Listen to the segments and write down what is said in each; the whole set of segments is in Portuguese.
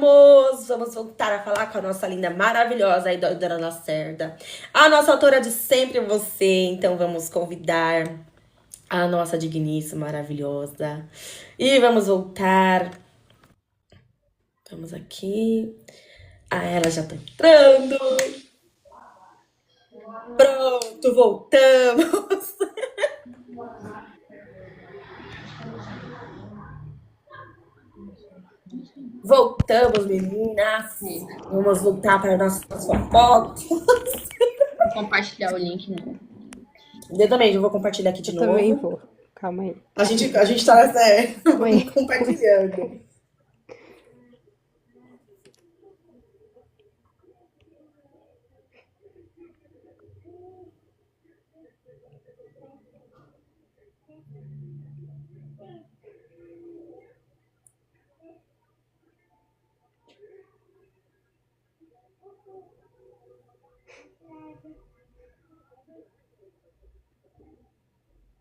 Voltamos! Vamos voltar a falar com a nossa linda, maravilhosa e Dona Lacerda. A nossa autora de sempre, você. Então vamos convidar a nossa digníssima, maravilhosa. E vamos voltar. Vamos aqui. Ah, ela já tá entrando. Pronto, voltamos. Voltamos, meninas. Vamos voltar para a nossa foto. Vou compartilhar o link no. Eu também já vou compartilhar aqui de novo. Também vou. Calma aí. A gente tá Calma aí. compartilhando.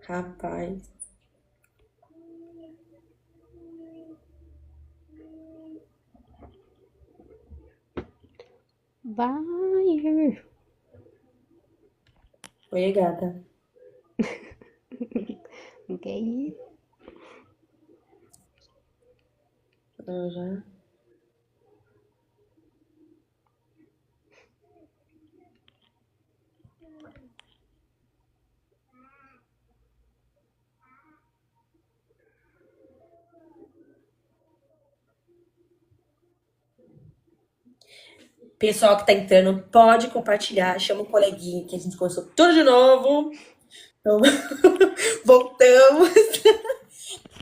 Rapaz. Vai. Oi, gata. Não quer ir? Já. Pessoal que tá entrando, pode compartilhar. Chama um coleguinha que a gente começou tudo de novo. Então, voltamos.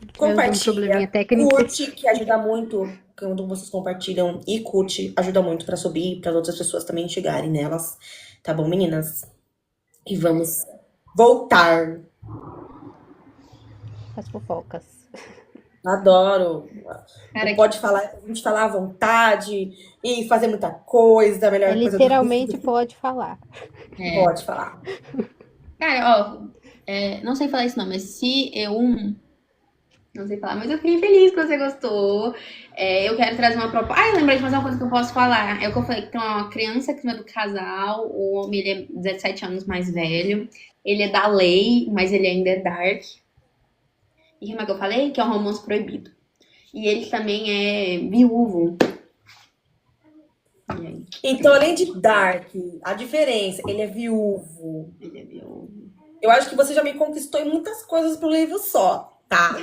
Um probleminha Compartilha, técnico. curte, que ajuda muito. Quando vocês compartilham e curte, ajuda muito pra subir, para outras pessoas também chegarem nelas. Tá bom, meninas? E vamos voltar. As fofocas. Adoro. Cara, Pode falar, a gente falar à vontade e fazer muita coisa, a melhor coisa do Literalmente pode falar. É. Pode falar. Cara, ó, não sei falar esse nome, mas se eu. Não sei falar, mas eu fiquei feliz que você gostou. Eu quero trazer uma proposta. Ah, eu lembrei de mais uma coisa que eu posso falar. É o que eu falei, que tem uma criança que é do casal, o homem ele é 17 anos mais velho, ele é da lei, mas ele ainda é dark. E como é que eu falei? Que é um romance proibido. E ele também é viúvo. E aí, Então, além de Dark, a diferença, ele é viúvo. ele é viúvo. Eu acho que você já me conquistou em muitas coisas pro livro só, tá?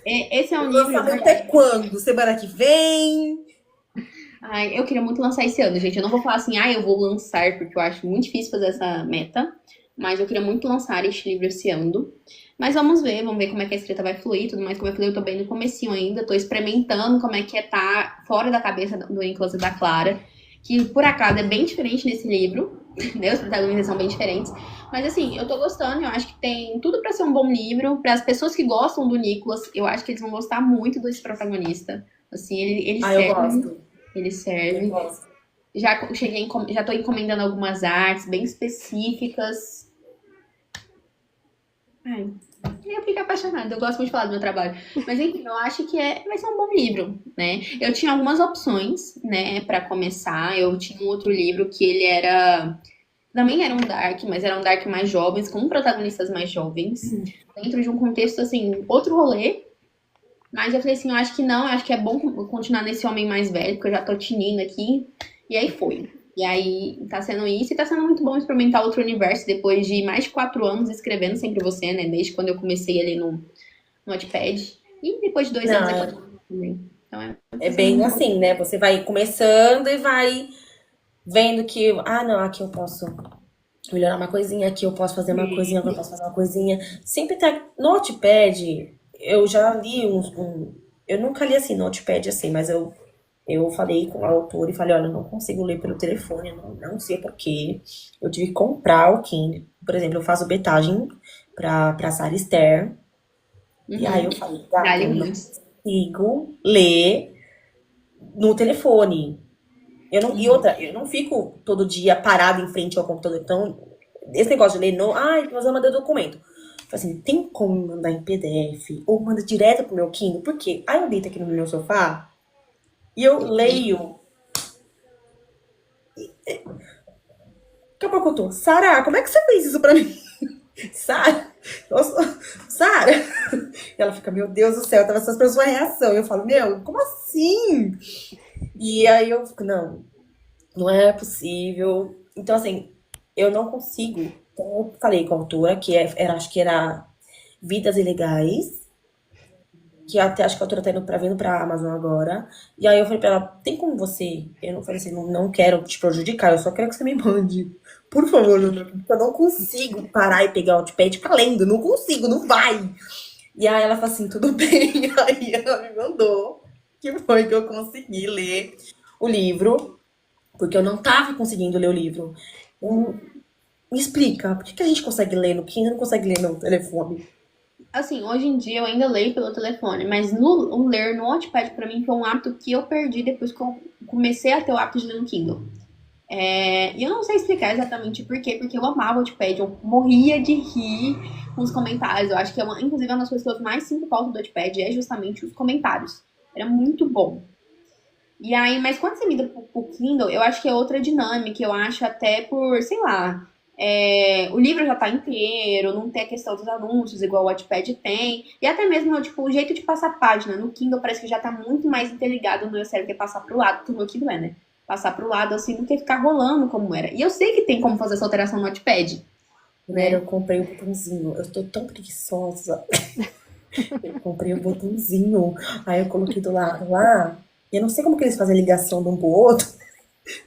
Esse é um O livro. lançamento é quando? Semana que vem? Ai, eu queria muito lançar esse ano, gente. Eu não vou falar assim, eu vou lançar, porque eu acho muito difícil fazer essa meta. Mas eu queria muito lançar este livro esse ano. Mas vamos ver como é que a escrita vai fluir e tudo mais. Como eu falei, eu tô bem no comecinho ainda, tô experimentando como é que é tá fora da cabeça do Nicolas e da Clara. Que, por acaso, é bem diferente nesse livro, né? Os protagonistas são bem diferentes. Mas, assim, eu tô gostando, eu acho que tem tudo pra ser um bom livro. Para as pessoas que gostam do Nicolas, eu acho que eles vão gostar muito desse protagonista. Assim, ele Eu serve. gosto. Ele Eu serve. gosto. Já tô encomendando algumas artes bem específicas. Ai, eu fico apaixonada, eu gosto muito de falar do meu trabalho. Mas enfim, eu acho que vai ser um bom livro, né? Eu tinha algumas opções, né, pra começar. Eu tinha um outro livro que ele era. Também era um dark, mas era um dark mais jovens, com protagonistas mais jovens. Dentro de um contexto, assim, outro rolê. Mas eu falei assim, eu acho que não, eu acho que é bom continuar nesse homem mais velho, porque eu já tô tinindo aqui. E aí foi. E aí tá sendo isso, e tá sendo muito bom experimentar outro universo depois de mais de 4 anos escrevendo Sempre Você, né? Desde quando eu comecei ali no Notepad. E depois de 2 anos Não, aqui também. Então é bem assim, né? Você vai começando e vai vendo que, não, aqui eu posso melhorar uma coisinha, aqui eu posso fazer uma coisinha, aqui eu posso fazer uma coisinha. Sempre tá. Notepad, eu já li eu nunca li assim, Notepad assim, mas eu falei com a autora e falei, olha, eu não consigo ler pelo telefone, eu não sei porquê. Eu tive que comprar o Kindle. Por exemplo, eu faço betagem pra Sarah Esther. E aí eu falei, gata, Dá-lhe eu não muito. consigo ler no telefone. E outra, eu não fico todo dia parada em frente ao computador. Então, esse negócio de ler, não, mas eu mandei documento. Eu falei assim, tem como mandar em PDF? Ou manda direto pro meu Kindle? Por quê? Aí eu deito aqui no meu sofá, E eu leio. Daqui a pouco eu tô, Sara, como é que você fez isso pra mim? Sara, Sara. E ela fica, meu Deus do céu, eu tava só esperando sua reação. E eu falo, meu, como assim? E aí eu fico, não é possível. Então, assim, eu não consigo. Então, eu falei com a autora, acho que era Vidas Ilegais, que até acho que a autora tá vindo pra Amazon agora. E aí eu falei pra ela, tem como você? Eu não falei assim, não quero te prejudicar, eu só quero que você me mande. Por favor, Luna, porque eu não consigo parar e pegar o Wattpad e ficar lendo. Não consigo, não vai. E aí ela falou assim, tudo bem. Aí ela me mandou, que foi que eu consegui ler o livro, porque eu não tava conseguindo ler o livro. Me explica, por que a gente consegue ler no Kindle e não consegue ler no telefone? Assim, hoje em dia eu ainda leio pelo telefone, mas o ler no Wattpad pra mim foi um hábito que eu perdi depois que eu comecei a ter o hábito de ler no Kindle. E eu não sei explicar exatamente por quê, porque eu amava o Wattpad, eu morria de rir com os comentários. Eu acho que, inclusive, uma das coisas que eu mais sinto falta do Wattpad é justamente os comentários. Era muito bom. E aí, mas quando você migra pro Kindle, eu acho que é outra dinâmica. Eu acho até por, sei lá, o livro já tá inteiro, não tem a questão dos anúncios, igual o Wattpad tem. E até mesmo, tipo, o jeito de passar página. No Kindle parece que já tá muito mais interligado no meu cérebro, que é passar pro lado, que o meu Kindle é, né? Passar pro lado, assim, do que ficar rolando como era. E eu sei que tem como fazer essa alteração no Wattpad, Primeiro né? eu comprei o botãozinho. Eu tô tão preguiçosa. Eu comprei o botãozinho. Aí eu coloquei do lado lá. E eu não sei como que eles fazem a ligação de um pro outro,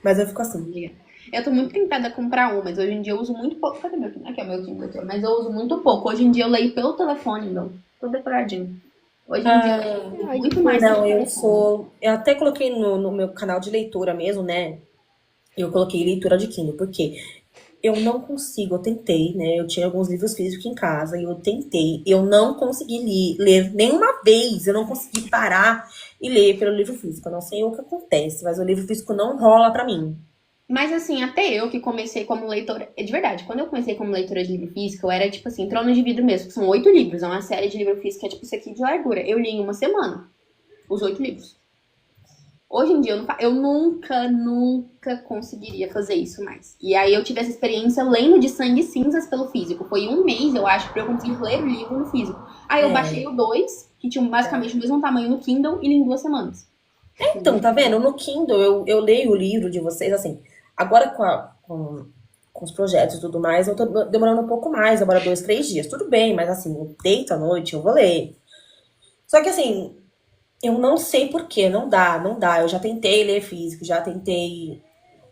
mas eu fico assim. Eu tô muito tentada a comprar um, mas hoje em dia eu uso muito pouco. Cadê meu Kindle? Aqui é o meu Kindle aqui, mas eu uso muito pouco. Hoje em dia eu leio pelo telefone, então. Tudo decoradinho. Hoje em dia eu leio Ai, que muito mais pelo Não, eu telefone. sou. Eu até coloquei no meu canal de leitura mesmo, né? Eu coloquei leitura de Kindle, porque eu não consigo, eu tentei, né? Eu tinha alguns livros físicos em casa e eu tentei. Eu não consegui ler nenhuma vez. Eu não consegui parar e ler pelo livro físico. Eu não sei o que acontece, mas o livro físico não rola pra mim. Mas assim, até eu que comecei como leitora. De verdade, quando eu comecei como leitora de livro físico, eu era tipo assim, Trono de Vidro mesmo, que são 8 livros. É uma série de livro físico que é tipo isso aqui de largura. Eu li em uma semana, os 8 livros. Hoje em dia eu nunca conseguiria fazer isso mais. E aí eu tive essa experiência lendo de Sangue e Cinzas pelo físico. Foi um mês, eu acho, pra eu conseguir ler o livro no físico. Aí eu baixei É. o dois, que tinham basicamente o mesmo tamanho no Kindle, e li em 2 semanas. Então, tá vendo? No Kindle eu leio o livro de vocês, assim. Agora com os projetos e tudo mais, eu tô demorando um pouco mais, demora 2, 3 dias. Tudo bem, mas assim, eu deito à noite, eu vou ler. Só que assim, eu não sei por quê, não dá. Eu já tentei ler físico, já tentei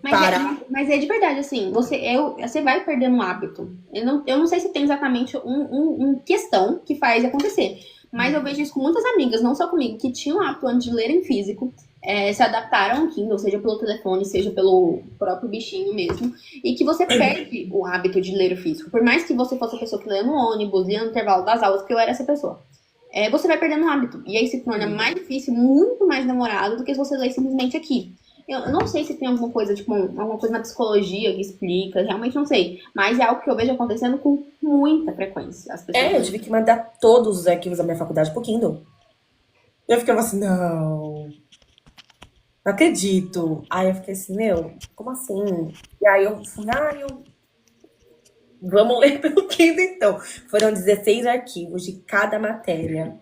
Mas é, parar. mas é de verdade, assim, você vai perdendo o hábito. Eu não sei se tem exatamente um questão que faz acontecer. Mas eu vejo isso com muitas amigas, não só comigo, que tinham o hábito antes de ler em físico, se adaptaram ao Kindle, seja pelo telefone, seja pelo próprio bichinho mesmo, e que você perde o hábito de ler o físico. Por mais que você fosse a pessoa que lê no ônibus, lia no intervalo das aulas, porque eu era essa pessoa. Você vai perdendo o hábito. E aí se torna mais difícil, muito mais demorado do que se você ler simplesmente aqui. Eu não sei se tem alguma coisa, tipo, alguma coisa na psicologia que explica, realmente não sei. Mas é algo que eu vejo acontecendo com muita frequência. As pessoas. Eu tive que mandar todos os arquivos da minha faculdade pro Kindle. Eu ficava assim, não acredito. Aí eu fiquei assim, meu, como assim? E aí eu fui, vamos ler pelo Kindle então. Foram 16 arquivos de cada matéria.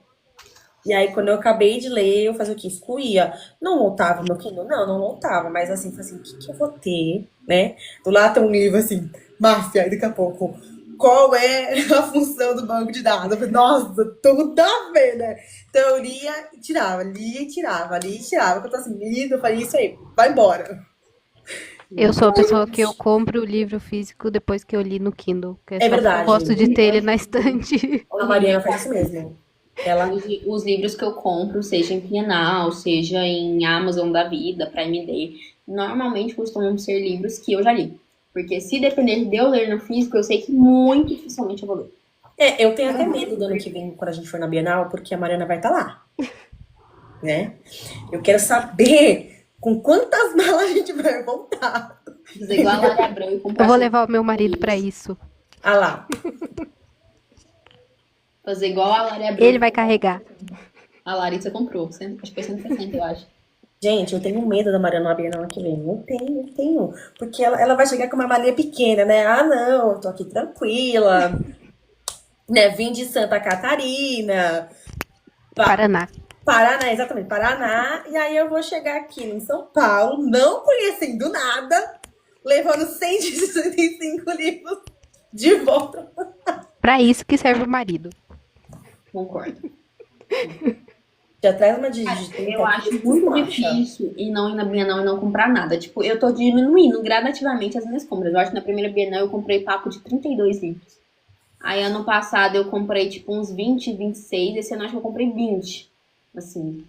E aí, quando eu acabei de ler, eu fazia o quê? Excluía. Não voltava meu Kindle? Não voltava. Mas assim, falei assim, o que eu vou ter, né? Do lado tem um livro assim, máfia, e daqui a pouco, qual é a função do banco de dados? Eu falei, nossa, tudo a ver, né? Então eu lia e tirava, lia e tirava, lia e tirava. Quando eu tô assim, lido, eu falei, isso aí, vai embora. Eu sou a pessoa que eu compro o livro físico depois que eu li no Kindle, que é É só porque eu verdade. gosto de ter ele na estante. A Mariana faz isso mesmo. Ela. Os livros que eu compro, seja em Bienal, seja em Amazon da vida, Prime Day, normalmente costumam ser livros que eu já li. Porque se depender de eu ler no físico, eu sei que muito dificilmente eu vou ler. Eu tenho até medo do ano que vem, quando a gente for na Bienal, porque a Mariana vai estar lá, né? Eu quero saber com quantas malas a gente vai voltar. Fazer igual a Lara Abrão e Eu comprar vou seus levar o meu marido pra livros. isso. Ah lá. Fazer igual a Lara Abrão. Ele vai carregar. A Larissa comprou. Acho que foi 160, eu acho. Gente, eu tenho medo da Mariana na Bienal que vem. Eu tenho. Porque ela vai chegar com uma malinha pequena, né? Ah, não, eu tô aqui tranquila, né? Vim de Santa Catarina, Paraná. Paraná, exatamente, Paraná. E aí eu vou chegar aqui em São Paulo, não conhecendo nada, levando 165 livros de volta. Pra isso que serve o marido. Concordo. Já traz uma de Cara, 30 eu acho quilos por muito faixa. difícil e não ir na Bienal e não comprar nada. Tipo, eu tô diminuindo gradativamente as minhas compras. Eu acho que na primeira Bienal eu comprei papo de 32 livros. Aí ano passado eu comprei tipo uns 20, 26. Esse ano acho que eu comprei 20. Assim.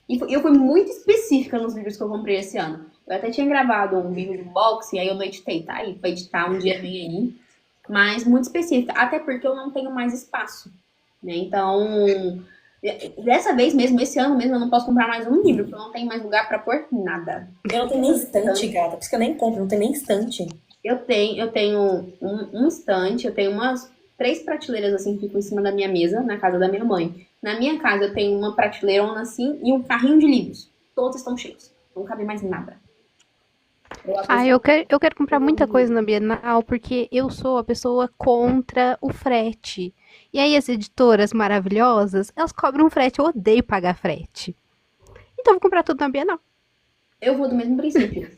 E eu fui muito específica nos livros que eu comprei esse ano. Eu até tinha gravado um vídeo de unboxing, aí eu não editei, tá? E pra editar um dia vem aí. Mas muito específica. Até porque eu não tenho mais espaço, né? Então, dessa vez mesmo, esse ano mesmo, eu não posso comprar mais um livro, porque eu não tenho mais lugar pra pôr nada. Eu não tenho nem estante, gata. Por isso que eu nem compro, não tenho nem estante. Eu tenho um estante, eu tenho umas 3 prateleiras assim que ficam em cima da minha mesa, na casa da minha mãe. Na minha casa eu tenho uma prateleirona assim e um carrinho de livros. Todos estão cheios. Não cabe mais nada. Eu acho Ah, isso eu quero comprar muita horrível. coisa na Bienal porque eu sou a pessoa contra o frete. E aí as editoras maravilhosas, elas cobram frete. Eu odeio pagar frete. Então eu vou comprar tudo na Bienal. Eu vou do mesmo princípio.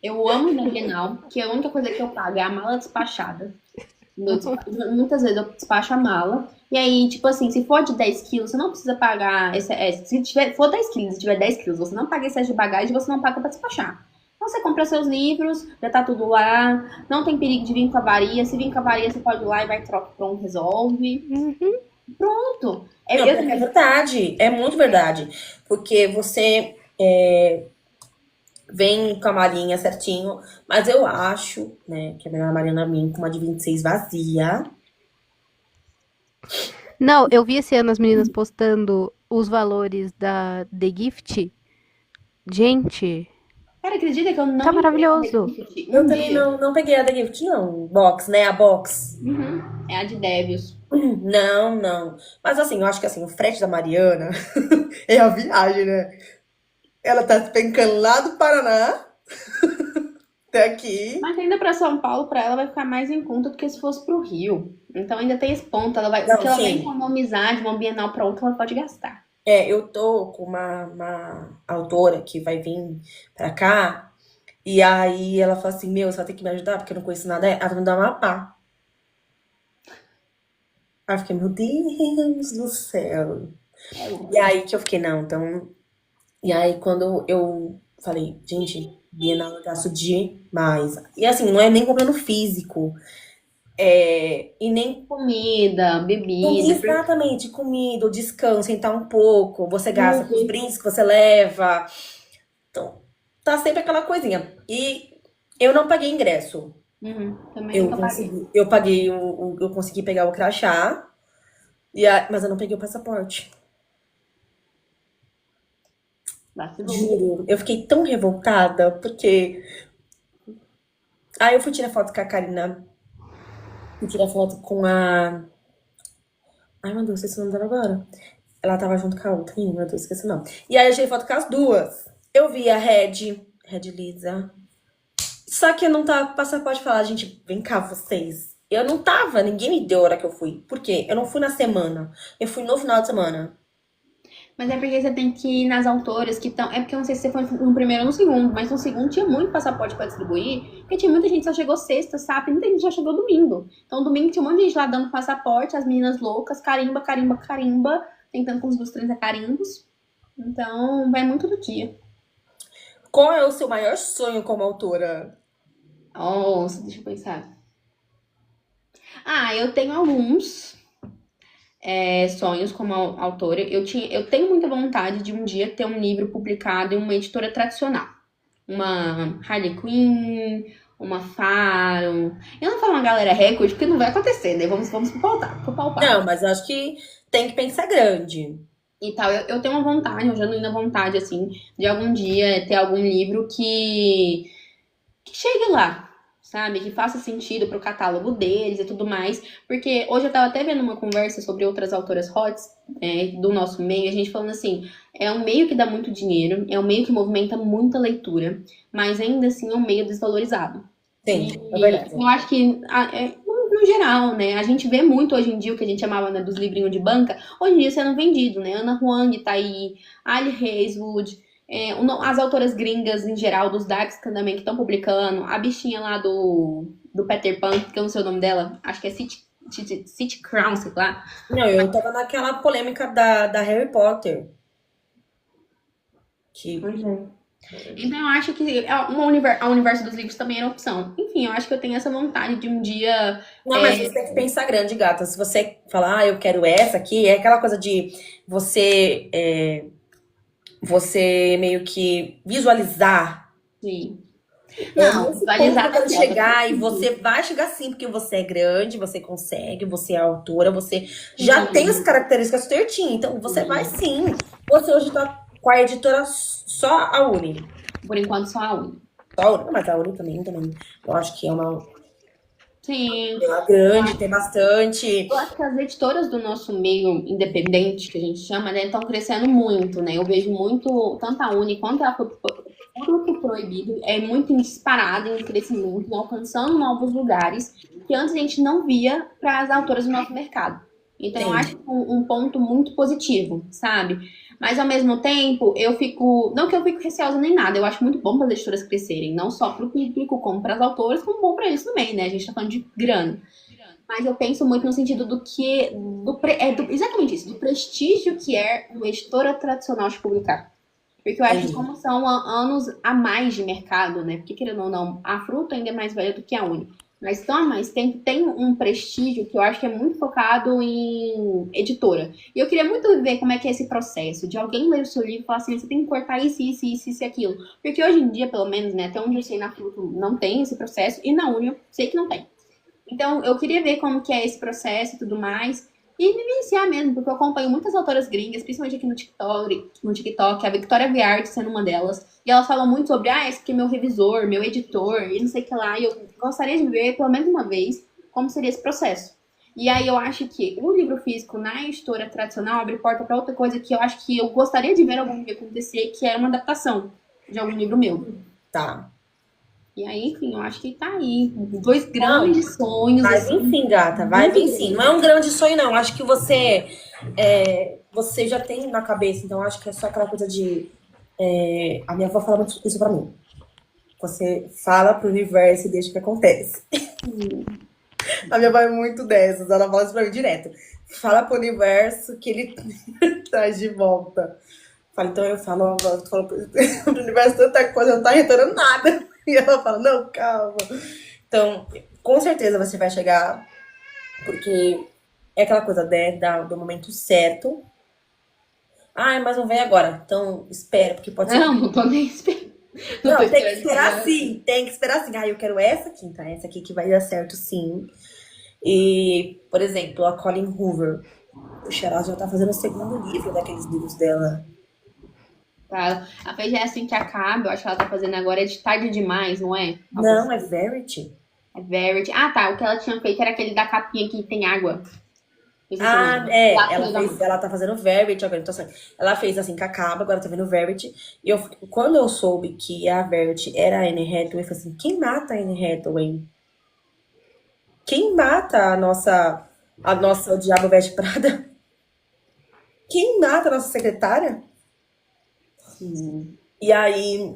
Eu amo na Bienal, que a única coisa que eu pago é a mala despachada. Muitas vezes eu despacho a mala. E aí, tipo assim, se for de 10 quilos, você não precisa pagar. Se for 10 quilos, se tiver 10 quilos, você não paga excesso de bagagem, você não paga pra despachar. Então você compra seus livros, já tá tudo lá. Não tem perigo de vir com a varia. Se vir com a varia, você pode ir lá e vai troca, pronto, resolve. Uhum. Pronto. Não, pior que é verdade. É muito verdade. Porque você vem com a malinha certinho. Mas eu acho, né, que a minha Mariana vem com uma de 26 vazia. Não, eu vi esse ano as meninas postando os valores da The Gift. Gente, Cara, acredita que eu tá não entrei na maravilhoso. Reddit Eu um também dia? não peguei a The Gift, não. Box, né? A box. Uhum. É a de Devios. Não, não. Mas assim, eu acho que assim, o frete da Mariana é a viagem, né? Ela tá despencando lá do Paraná até aqui. Mas ainda pra São Paulo, pra ela vai ficar mais em conta do que se fosse pro Rio. Então ainda tem esse ponto. O Não, que ela vai sim. economizar de uma Bienal pra outra, ela pode gastar. É, eu tô com uma autora que vai vir pra cá. E aí ela fala assim, meu, você vai ter que me ajudar, porque eu não conheço nada. Ela vai me dar uma pá. Aí eu fiquei, meu Deus do céu. É E louco. aí que eu fiquei, não, então. E aí quando eu falei, gente, Bienal eu gasto demais. E assim, não é nem comprando físico. E nem Comida, bebida, exatamente comida, o descanso, sentar um pouco, você gasta com os perfume. brindes que você leva. Então, tá sempre aquela coisinha. E eu não paguei ingresso. Uhum. Também nunca paguei. Eu paguei eu consegui pegar o crachá, mas eu não peguei o passaporte. Vacilou. Juro. Eu fiquei tão revoltada, porque. Aí eu fui tirar foto com a Karina, fui tirar foto com a. Ai, meu Deus, esqueci o nome dela agora. Ela tava junto com a outra. Ih, meu Deus, esqueci o nome. E aí eu tirei foto com as duas. Eu vi a Red Lisa. Só que eu não tava com passaporte falar, gente, vem cá, vocês. Eu não tava, ninguém me deu a hora que eu fui. Por quê? Eu não fui na semana. Eu fui no final de semana. Mas é porque você tem que ir nas autoras que estão. É porque eu não sei se você foi no primeiro ou no segundo, mas no segundo tinha muito passaporte pra distribuir, porque tinha muita gente que só chegou sexta, sábado, e muita gente já chegou domingo. Então domingo tinha um monte de gente lá dando passaporte, as meninas loucas, carimba, carimba, carimba, tentando com os dos 30 carimbos. Então vai muito do dia. Qual é o seu maior sonho como autora? Nossa, deixa eu pensar. Ah, eu tenho alguns sonhos como autora. Eu tenho muita vontade de um dia ter um livro publicado em uma editora tradicional. Uma Harley Quinn, uma Faro. Eu não falo uma galera Record, porque não vai acontecer, né? Vamos pro Não, palpável. mas eu acho que tem que pensar grande. E tal, eu tenho uma vontade, uma genuína vontade, assim, de algum dia ter algum livro que chegue lá, sabe? Que faça sentido pro catálogo deles e tudo mais. Porque hoje eu tava até vendo uma conversa sobre outras autoras hots, do nosso meio, a gente falando assim, é um meio que dá muito dinheiro, é um meio que movimenta muita leitura, mas ainda assim é um meio desvalorizado. Sim, é E verdade. eu acho que, no geral, né, a gente vê muito hoje em dia o que a gente chamava, né, dos livrinhos de banca, hoje em dia sendo vendido, né? Ana Huang tá aí, Ali Hazelwood, as autoras gringas em geral, dos Darks também, que estão publicando, a bichinha lá do Peter Pan, que eu não sei o nome dela, acho que é City Crown, sei lá. Não, eu tava naquela polêmica da Harry Potter. Que. Então eu acho que a universo dos livros também era opção. Enfim, eu acho que eu tenho essa vontade de um dia. Não, mas você tem que pensar grande, gata. Se você falar, eu quero essa aqui, é aquela coisa de você meio que visualizar. Sim. É Não, nesse ponto que eu visualizar quero da chegar, e você vai chegar sim, porque você é grande, você consegue, você é autora, você já tem as características certinho, então você vai sim. Você hoje tá com a editora só a Uni. Por enquanto, só a Uni. Só a Uni, mas a Uni também, eu acho que é uma Sim. grande, tem bastante. Eu acho que as editoras do nosso meio independente, que a gente chama, né, estão crescendo muito, né? Eu vejo muito, tanto a Uni quanto a Fruto Proibido, é muito disparado em crescimento, alcançando novos lugares que antes a gente não via para as autoras do nosso mercado. Então, eu acho que é um ponto muito positivo, sabe? Mas, ao mesmo tempo, eu fico... Não que eu fico receosa nem nada, eu acho muito bom para as editoras crescerem, não só para o público, como para as autoras, como bom para eles também, né? A gente tá falando de grana. Mas eu penso muito no sentido do que... exatamente isso, do prestígio que é uma editora tradicional de publicar. Porque eu acho que como são anos a mais de mercado, né? Porque, querendo ou não, a Fruta ainda é mais velha do que a Uni. Mas tão a mais tempo, tem um prestígio que eu acho que é muito focado em editora. E eu queria muito ver como é que é esse processo de alguém ler o seu livro e falar assim, você tem que cortar isso, isso, isso, isso e aquilo. Porque hoje em dia, pelo menos, né, até onde eu sei na Fruta não tem esse processo, e na Uni eu sei que não tem. Então, eu queria ver como que é esse processo e tudo mais. E vivenciar mesmo, porque eu acompanho muitas autoras gringas, principalmente aqui no TikTok, a Victoria Viart sendo uma delas. E elas falam muito sobre, esse aqui é meu revisor, meu editor, e não sei o que lá. E eu gostaria de ver, pelo menos uma vez, como seria esse processo. E aí eu acho que o livro físico na editora tradicional abre porta para outra coisa que eu acho que eu gostaria de ver algum dia acontecer, que é uma adaptação de algum livro meu. Tá. E aí, enfim, eu acho que tá aí. 2 grandes sonhos. Vai assim, vir sim, gata. Vai vir sim. Não é um grande sonho, não. Acho que você já tem na cabeça. Então, acho que é só aquela coisa de... a minha avó fala muito isso pra mim. Você fala pro universo e deixa que acontece. A minha avó é muito dessas. Ela fala isso pra mim direto. Fala pro universo que ele traz de volta. Então eu falo pro universo tanta coisa, não tá retornando nada. E ela fala, não, calma. Então, com certeza você vai chegar, porque é aquela coisa, né, do momento certo. Mas não vem agora. Então, espera, porque pode ser... Não tô nem esperando. Não, tem que esperar sim. Tem que esperar sim. Eu quero essa aqui, tá? Essa aqui que vai dar certo, sim. E, por exemplo, a Colleen Hoover. Puxa, ela já tá fazendo o segundo livro daqueles livros dela. A fez é assim que acaba, eu acho que ela tá fazendo agora é de tarde demais, não é? Não, é Verity. É Verity. Tá, o que ela tinha feito era aquele da capinha que tem água. Ela tá fazendo Verity agora. Então, assim, ela fez assim que acaba, agora tá vendo Verity. E quando eu soube que a Verity era a Anne Hathaway, eu falei assim, quem mata a Anne Hathaway? Quem mata a nossa o Diabo Veste Prada? Quem mata a nossa secretária? E aí,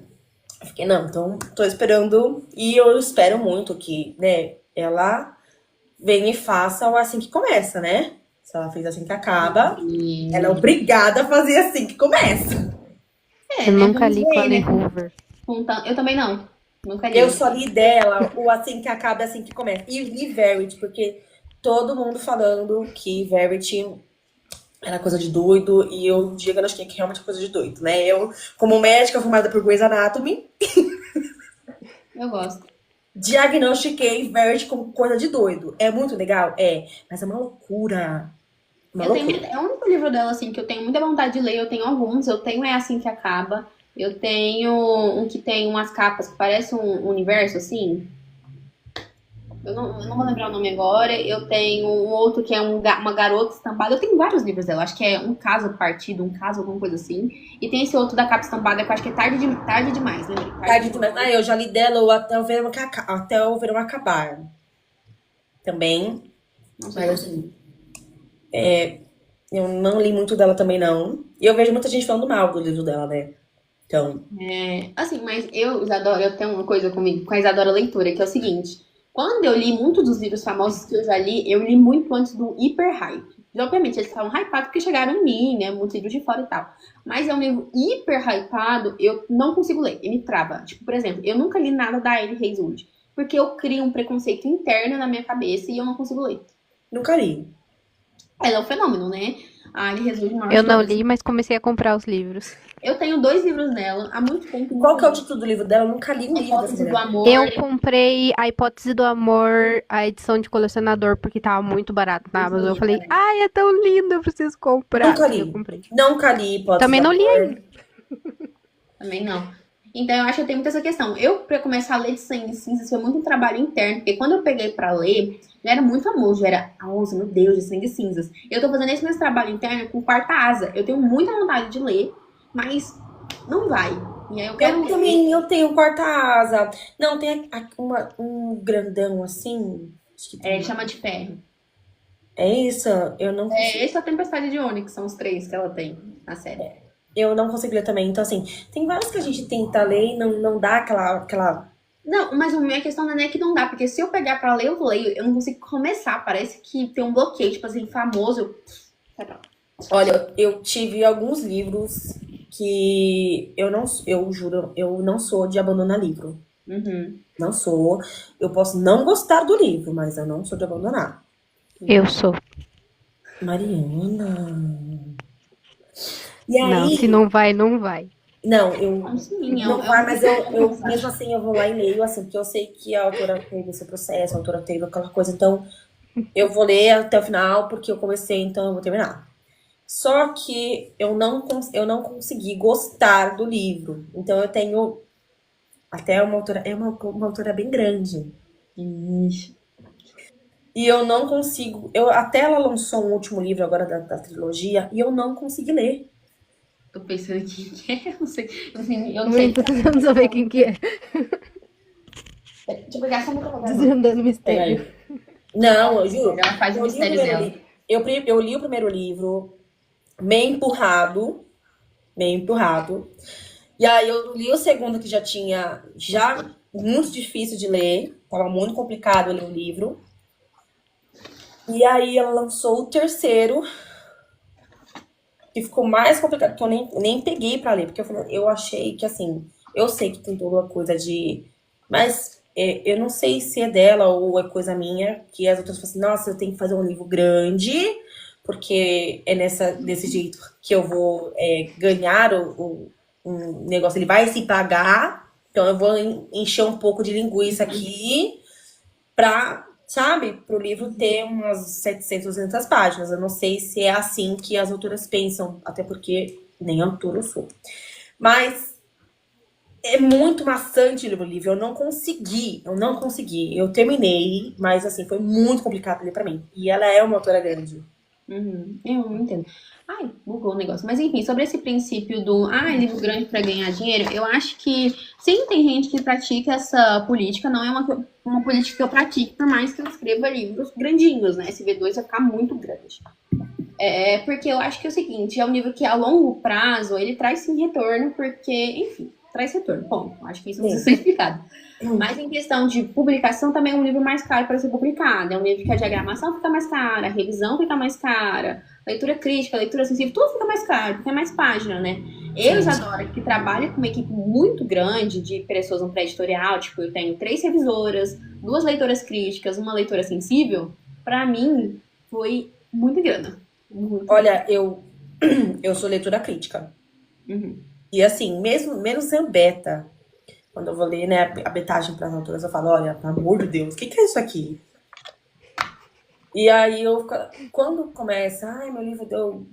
eu fiquei, não, então tô esperando. E eu espero muito que, né, ela venha e faça o assim que começa, né? Se ela fez assim que acaba, ela é obrigada a fazer assim que começa. Eu nunca li Colleen Hoover. Eu também não. Nunca li. Eu só li dela o assim que acaba e assim que começa. E li Verity, porque todo mundo falando que Verity era coisa de doido, e eu diagnostiquei que realmente é coisa de doido, né? Eu, como médica formada por Grey's Anatomy, eu gosto. Diagnostiquei Verity como coisa de doido. É muito legal? Mas é uma loucura. É o único livro dela, assim, que eu tenho muita vontade de ler. Eu tenho alguns. Eu tenho É Assim Que Acaba. Eu tenho um que tem umas capas que parece um universo, assim. Eu não vou lembrar o nome agora. Eu tenho um outro que é uma garota estampada. Eu tenho vários livros dela. Acho que é Um Caso Partido, Um Caso, alguma coisa assim. E tem esse outro da capa estampada que eu acho que é Tarde Demais, lembrei? Tarde demais. Ah, eu já li dela o até o verão acabar. Também. Não sei Mas qual. assim, eu não li muito dela também, não. E eu vejo muita gente falando mal do livro dela, né? Então, Assim, mas Isadora, eu tenho uma coisa comigo, com a Isadora Leitura, que é o seguinte. Quando eu li muitos dos livros famosos que eu já li, eu li muito antes do hiper hype. E, obviamente, eles estavam hypados porque chegaram em mim, né? Muitos livros de fora e tal. Mas é um livro hiper hypado, eu não consigo ler. Ele me trava. Tipo, por exemplo, eu nunca li nada da Anne Hazelwood. Porque eu crio um preconceito interno na minha cabeça e eu não consigo ler. nunca li. Ela é um fenômeno, né? A Anne Hazelwood, maior Eu de não todas. li, mas comecei a comprar os livros. Eu tenho 2 livros dela há muito tempo e Qual nunca que é o li. título do livro dela? Eu nunca li um A livro dessa Hipótese do mulher. Amor. Eu comprei A Hipótese do Amor, a edição de colecionador, porque tava muito barato na Amazon. Eu falei, ai, é tão lindo, eu preciso comprar. Nunca Eu li. comprei. Nunca li Hipótese Também do não li Amor. ainda. Também não. Então, eu acho que tem muito essa questão. Eu, pra começar a ler de Sangue e Cinzas, foi muito um trabalho interno, porque quando eu peguei pra ler, já era muito famoso, já era, nossa, meu Deus, de Sangue e Cinzas. Eu tô fazendo esse mesmo trabalho interno com Quarta Asa. Eu tenho muita vontade de ler, mas não vai. E aí eu quero Eu ler. também, eu tenho um quarta-asa. Não, tem um grandão assim. Acho que tem. Chama de Ferro. É isso? Eu não consigo. Esse é a Tempestade de Ônix, são os 3 que ela tem na série. Eu não consigo ler também. Então, assim, tem vários que a gente tenta ler e não dá aquela. Não, mas a minha questão não é nem que não dá, porque se eu pegar pra ler, eu leio, eu não consigo começar. Parece que tem um bloqueio, tipo assim, famoso. Sai pra lá. Olha, eu tive alguns livros que eu juro, eu não sou de abandonar livro. Uhum. Não sou. Eu posso não gostar do livro, mas eu não sou de abandonar. Eu sou. Mariana. E Não, se aí, não vai, não vai. não, eu Então, sim, não vai, mas eu mesmo assim eu vou lá e leio, assim, porque eu sei que a autora teve esse processo, a autora teve aquela coisa, então eu vou ler até o final, porque eu comecei, então eu vou terminar. Só que eu não consegui gostar do livro. Então eu tenho até uma autora, uma autora bem grande. Ixi. E eu não consigo. Até ela lançou um último livro agora da trilogia e eu não consegui ler. Tô pensando aqui que é, não sei. Assim, eu não Tô sei. tentando saber quem que é. Deixa eu pegar só meu celular. Desvendando o mistério. Não, eu juro. Ela faz o Eu li o mistério primeiro dela. livro. Eu li o primeiro livro, meio empurrado, meio empurrado. E aí eu li o segundo, que já muito difícil de ler, tava muito complicado ler o livro. E aí ela lançou o terceiro, que ficou mais complicado, que eu nem peguei pra ler, porque eu achei que, assim, eu sei que tem toda uma coisa de... Mas eu não sei se é dela ou é coisa minha, que as outras falam assim, nossa, eu tenho que fazer um livro grande, porque é desse jeito que eu vou ganhar um negócio, ele vai se pagar, então eu vou encher um pouco de linguiça aqui pra, sabe, pro livro ter umas 700, 200 páginas. Eu não sei se é assim que as autoras pensam, até porque nem autora eu sou. Mas é muito maçante o livro. Eu não consegui. Eu terminei, mas assim, foi muito complicado ler pra mim. E ela é uma autora grande. Uhum. Eu não entendo. Ai, bugou o negócio. Mas enfim, sobre esse princípio do livro grande pra ganhar dinheiro, eu acho que sim, tem gente que pratica essa política, não é uma política que eu pratique, por mais que eu escreva livros grandinhos, né? Esse V2 vai ficar muito grande. Porque eu acho que é o seguinte, é um livro que a longo prazo ele traz sim retorno, porque, enfim, traz retorno. Bom, acho que isso não precisa ser explicado. Mas em questão de publicação, também é um livro mais caro para ser publicado. É um livro que a diagramação fica mais cara, a revisão fica mais cara, leitura crítica, leitura sensível, tudo fica mais caro, porque é mais página, né? Eu, Isadora, que trabalho com uma equipe muito grande de pessoas no pré-editorial, tipo, eu tenho 3 revisoras, 2 leitoras críticas, uma leitora sensível, pra mim foi muita grana. Muito. Olha, eu sou leitora crítica. Uhum. E assim, mesmo sendo beta, quando eu vou ler, né, a betagem para as autoras, eu falo, olha, pelo amor de Deus, o que é isso aqui? E aí quando começa, ai, meu livro deu não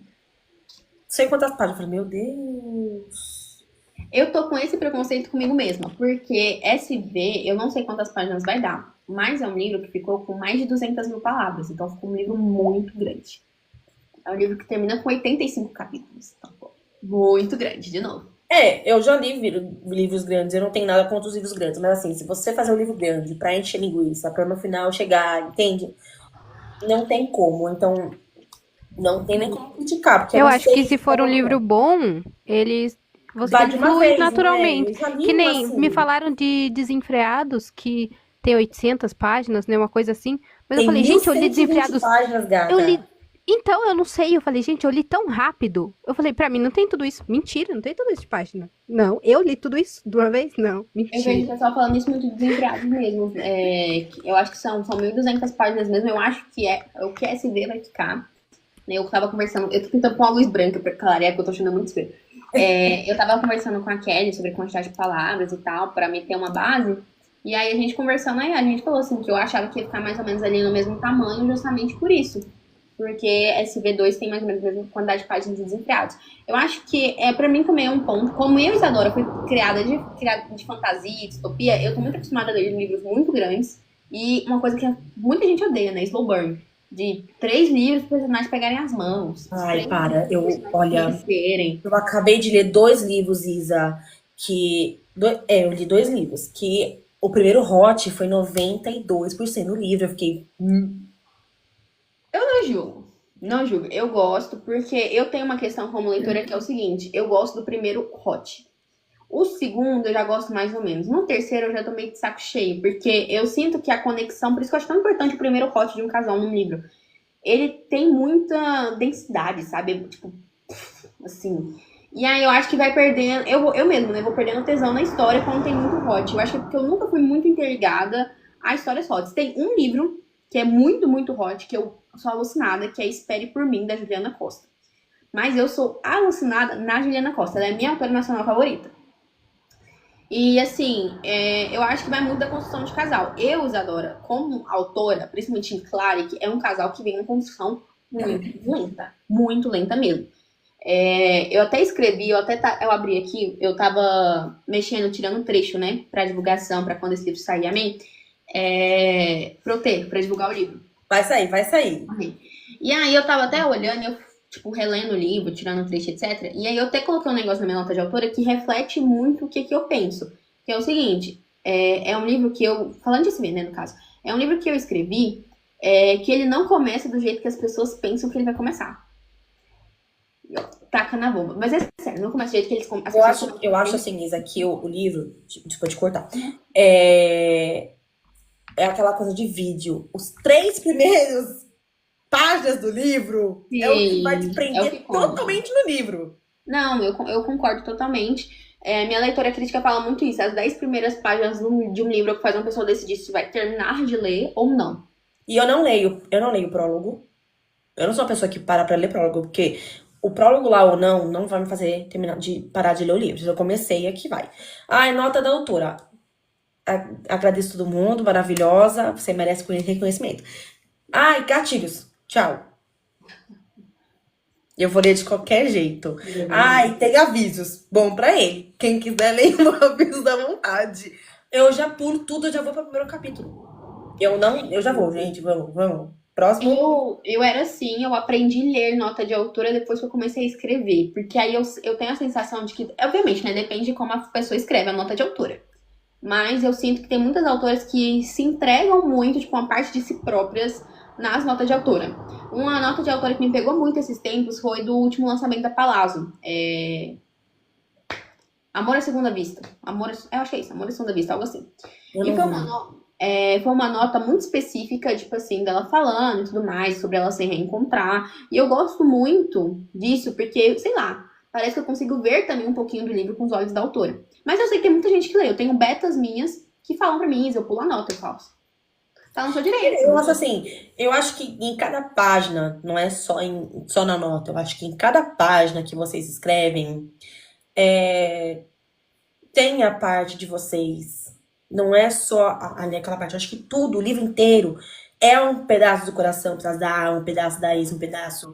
sei quantas páginas, eu falo, meu Deus. Eu tô com esse preconceito comigo mesma, porque SV, eu não sei quantas páginas vai dar, mas é um livro que ficou com mais de 200 mil palavras, então ficou um livro muito grande. É um livro que termina com 85 capítulos, então, pô, muito grande, de novo. Eu já li livros grandes, eu não tenho nada contra os livros grandes, mas assim, se você fazer um livro grande pra encher linguiça, pra no final chegar, entende? Não tem como, então não tem nem como criticar, porque eu Eu não acho que sei se for um livro bom, vai de ele uma flui vez, né? naturalmente. Eu já li Que um nem me assim, falaram de Desenfreados, que tem 800 páginas, né? Uma coisa assim. Mas eu tem falei, mil gente, eu li cento e vinte Desenfreados. páginas, Eu li. gata. Então, eu não sei. Eu falei, gente, eu li tão rápido. Eu falei, pra mim não tem tudo isso. Mentira, não tem tudo isso de página. Não, eu li tudo isso de uma vez? Não, Eu vejo o mentira. pessoal falando isso muito de Desenfreados mesmo. Eu acho que são 1.200 páginas mesmo. Eu acho que o QSV vai ficar. Né? Eu tava conversando, eu tô tentando pôr uma luz branca pra clarear, porque eu tô achando muito escuro. Eu tava conversando com a Kelly sobre quantidade de palavras e tal, pra me ter uma base. E aí a gente conversando, aí a gente falou assim, que eu achava que ia ficar mais ou menos ali no mesmo tamanho, justamente por isso. Porque SV2 tem mais ou menos a mesma quantidade de páginas de Desenfreados. Eu acho que, pra mim também é um ponto. Como eu, Isadora, fui criada de fantasia, distopia, eu tô muito acostumada a ler livros muito grandes. E uma coisa que muita gente odeia, né? Slow burn. De 3 livros para os personagens pegarem as mãos. Ai, 3 livros para, para os personagens se olha, conhecerem. eu acabei de ler 2 livros, Isa, eu li 2 livros, que o primeiro Hot foi 92% do livro, eu fiquei, Eu não julgo. Não julgo. Eu gosto, porque eu tenho uma questão como leitora que é o seguinte: eu gosto do primeiro hot. O segundo eu já gosto mais ou menos. No terceiro eu já tô meio de saco cheio, porque eu sinto que a conexão, por isso que eu acho tão importante o primeiro hot de um casal num livro. Ele tem muita densidade, sabe? Tipo, assim. E aí eu acho que vai perdendo. Eu mesmo, né? Vou perdendo tesão na história quando tem muito hot. Eu acho que é porque eu nunca fui muito interligada a histórias hot. Tem um livro que é muito, muito hot, que eu sou alucinada, que é Espere por Mim, da Juliana Costa. Mas eu sou alucinada na Juliana Costa. Ela é a minha autora nacional favorita. E assim, eu acho que vai muito da construção de casal. Eu, Isadora, como autora, principalmente em Claric, é um casal que vem uma construção muito lenta mesmo. Eu até escrevi, eu abri aqui, eu tava mexendo, tirando um trecho, né, pra divulgação, pra quando esse livro sair, amém? Pra eu ter, pra divulgar o livro. vai sair, vai sair. Amém. E aí eu tava até olhando, eu, tipo, relendo o livro, tirando um trecho, etc. E aí eu até coloquei um negócio na minha nota de autora que reflete muito o que eu penso. Que é o seguinte, é um livro que eu, falando de SV, né, no caso, é um livro que eu escrevi, que ele não começa do jeito que as pessoas pensam que ele vai começar. Taca na bomba. Mas é sério, não começa do jeito que as pessoas Eu acho assim, Isa, que o livro, desculpa te cortar, é, é aquela coisa de vídeo. Os 3 primeiros páginas do livro é o que vai te Sim, é o que prender conta. totalmente no livro. Não, eu concordo totalmente. Minha leitora crítica fala muito isso. As 10 primeiras páginas de um livro que faz uma pessoa decidir se vai terminar de ler ou não. E eu não leio prólogo. Eu não sou uma pessoa que para pra ler prólogo, porque o prólogo lá ou não vai me fazer parar de ler o livro. Se eu comecei, aqui vai. Ai, nota da autora. Agradeço todo mundo, maravilhosa. Você merece reconhecimento. Ai, gatilhos. Tchau. Eu vou ler de qualquer jeito. Ai, tem avisos. Bom pra ele. Quem quiser ler o aviso da vontade. Eu já pulo tudo, eu já vou pro primeiro capítulo. Eu já vou, gente. Vamos. Próximo. Eu era assim, eu aprendi a ler nota de autora depois que eu comecei a escrever. Porque aí eu tenho a sensação de que, obviamente, né? Depende de como a pessoa escreve a nota de autora. Mas eu sinto que tem muitas autoras que se entregam muito, tipo, uma parte de si próprias nas notas de autora. Uma nota de autora que me pegou muito esses tempos foi do último lançamento da Palazzo. Amor à Segunda Vista. Eu acho que é isso, Amor à Segunda Vista, algo assim. Eu E não vi. foi uma nota muito específica, tipo assim, dela falando e tudo mais, sobre ela se reencontrar. E eu gosto muito disso, porque, sei lá, parece que eu consigo ver também um pouquinho do livro com os olhos da autora. Mas eu sei que tem muita gente que lê. Eu tenho betas minhas que falam pra mim, eu pulo a nota, eu falo. Tá no seu direito. Eu acho assim, eu acho que em cada página, não é só na nota, eu acho que em cada página que vocês escrevem, tem a parte de vocês. Não é só ali aquela parte. Eu acho que tudo, o livro inteiro, é um pedaço do coração, um pedaço da alma, um pedaço da ex, um pedaço.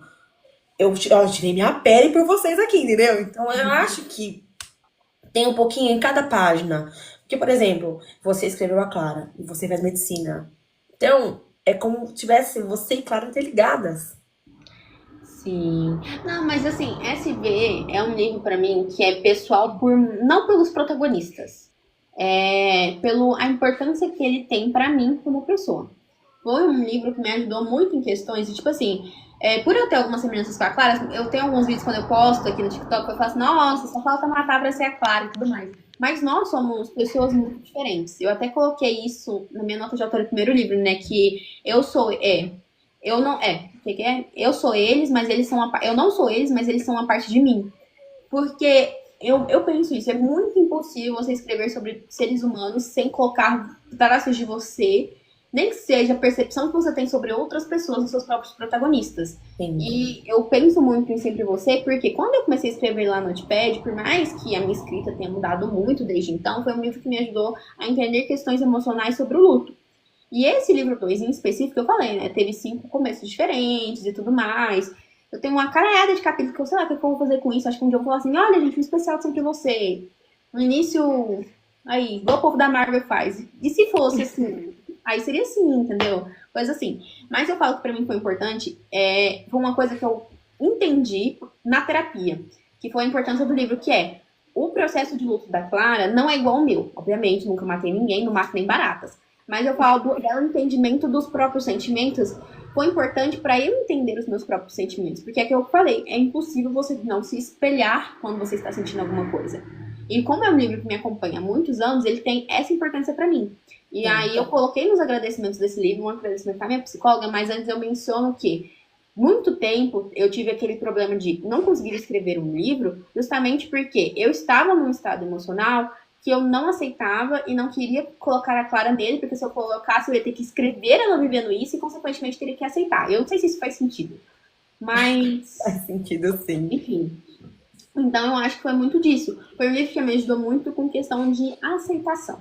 Eu tirei minha pele por vocês aqui, entendeu? Então eu acho que tem um pouquinho em cada página. Porque, por exemplo, você escreveu a Clara e você faz medicina. Então, é como se tivesse você e Clara interligadas. Sim. Não, mas assim, SV é um livro pra mim que é pessoal por não pelos protagonistas, é pelo a importância que ele tem pra mim como pessoa. Foi um livro que me ajudou muito em questões de, tipo assim, por eu ter algumas semelhanças com a Clara, eu tenho alguns vídeos quando eu posto aqui no TikTok, eu falo assim, nossa, só falta matar pra ser a Clara e tudo mais. Mas nós somos pessoas muito diferentes. Eu até coloquei isso na minha nota de autor do primeiro livro, né? Que eu sou, eu não, o que que é? Eu sou eles, mas eles são eu não sou eles, mas eles são uma parte de mim. Porque eu penso isso, é muito impossível você escrever sobre seres humanos sem colocar traços de você, nem que seja a percepção que você tem sobre outras pessoas, os seus próprios protagonistas. Sim. E eu penso muito em Sempre Você, porque quando eu comecei a escrever lá no Notepad, por mais que a minha escrita tenha mudado muito desde então, foi um livro que me ajudou a entender questões emocionais sobre o luto. E esse livro 2 em específico, eu falei, né? Teve 5 começos diferentes e tudo mais. Eu tenho uma caralhada de capítulos que eu sei lá o que eu vou fazer com isso. Acho que um dia eu vou falar assim, olha, gente, um especial Sempre Você. No início, aí, igual o povo da Marvel faz. E se fosse assim? Aí seria assim, entendeu? Coisa assim. Mas eu falo que pra mim foi importante, foi uma coisa que eu entendi na terapia, que foi a importância do livro, que é o processo de luto da Clara não é igual ao meu. Obviamente, nunca matei ninguém, não mato nem baratas. Mas eu falo dela entendimento dos próprios sentimentos. Foi importante para eu entender os meus próprios sentimentos. Porque é que eu falei, é impossível você não se espelhar quando você está sentindo alguma coisa. E como é um livro que me acompanha há muitos anos, ele tem essa importância para mim. E aí eu coloquei nos agradecimentos desse livro um agradecimento à minha psicóloga, mas antes eu menciono que muito tempo eu tive aquele problema de não conseguir escrever um livro, justamente porque eu estava num estado emocional que eu não aceitava e não queria colocar a Clara nele, porque se eu colocasse eu ia ter que escrever ela vivendo isso e consequentemente teria que aceitar. Eu não sei se isso faz sentido, mas Faz sentido, sim. enfim. Então eu acho que foi muito disso. Foi um livro que me ajudou muito com questão de aceitação.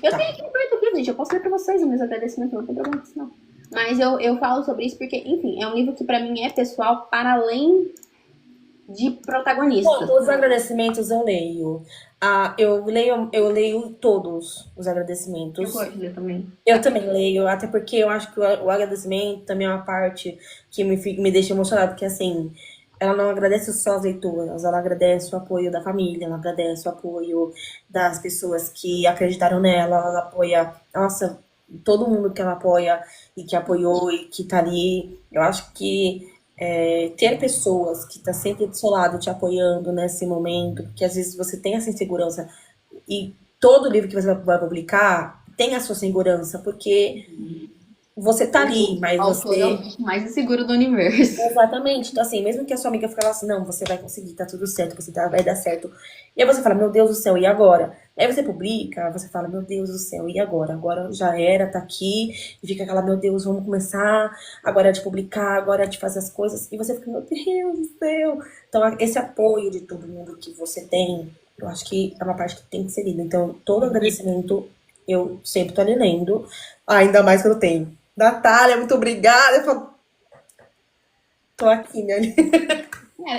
Eu Tá. tenho aqui no português, gente. Eu posso ler pra vocês os meus agradecimentos, não tem problema com isso, não. Mas eu falo sobre isso porque, enfim, é um livro que pra mim é pessoal para além de protagonistas. Bom, os agradecimentos eu leio. Eu leio todos os Eu agradecimentos. gosto de ler também. Eu também leio, até porque eu acho que o agradecimento também é uma parte que me deixa emocionada, porque assim, ela não agradece só as leitoras, ela agradece o apoio da família, ela agradece o apoio das pessoas que acreditaram nela, ela apoia, nossa, todo mundo que ela apoia e que apoiou e que tá ali. Eu acho que ter pessoas que tá sempre do seu lado te apoiando nesse momento, porque às vezes você tem essa insegurança e todo livro que você vai publicar tem a sua segurança, porque você tá ali, mas O autor é o você. bicho mais inseguro do universo. Exatamente. Então, assim, mesmo que a sua amiga fique assim, não, você vai conseguir, tá tudo certo, vai dar certo. E aí você fala, meu Deus do céu, e agora? Aí você publica, você fala, meu Deus do céu, e agora? Agora já era, tá aqui, e fica aquela, meu Deus, vamos começar, agora é de publicar, agora é de fazer as coisas, e você fica, meu Deus do céu. Então, esse apoio de todo mundo que você tem, eu acho que é uma parte que tem que ser lida. Então, todo agradecimento eu sempre tô ali lendo, ainda mais que eu tenho. Natália, muito obrigada. Eu falo, tô aqui, né?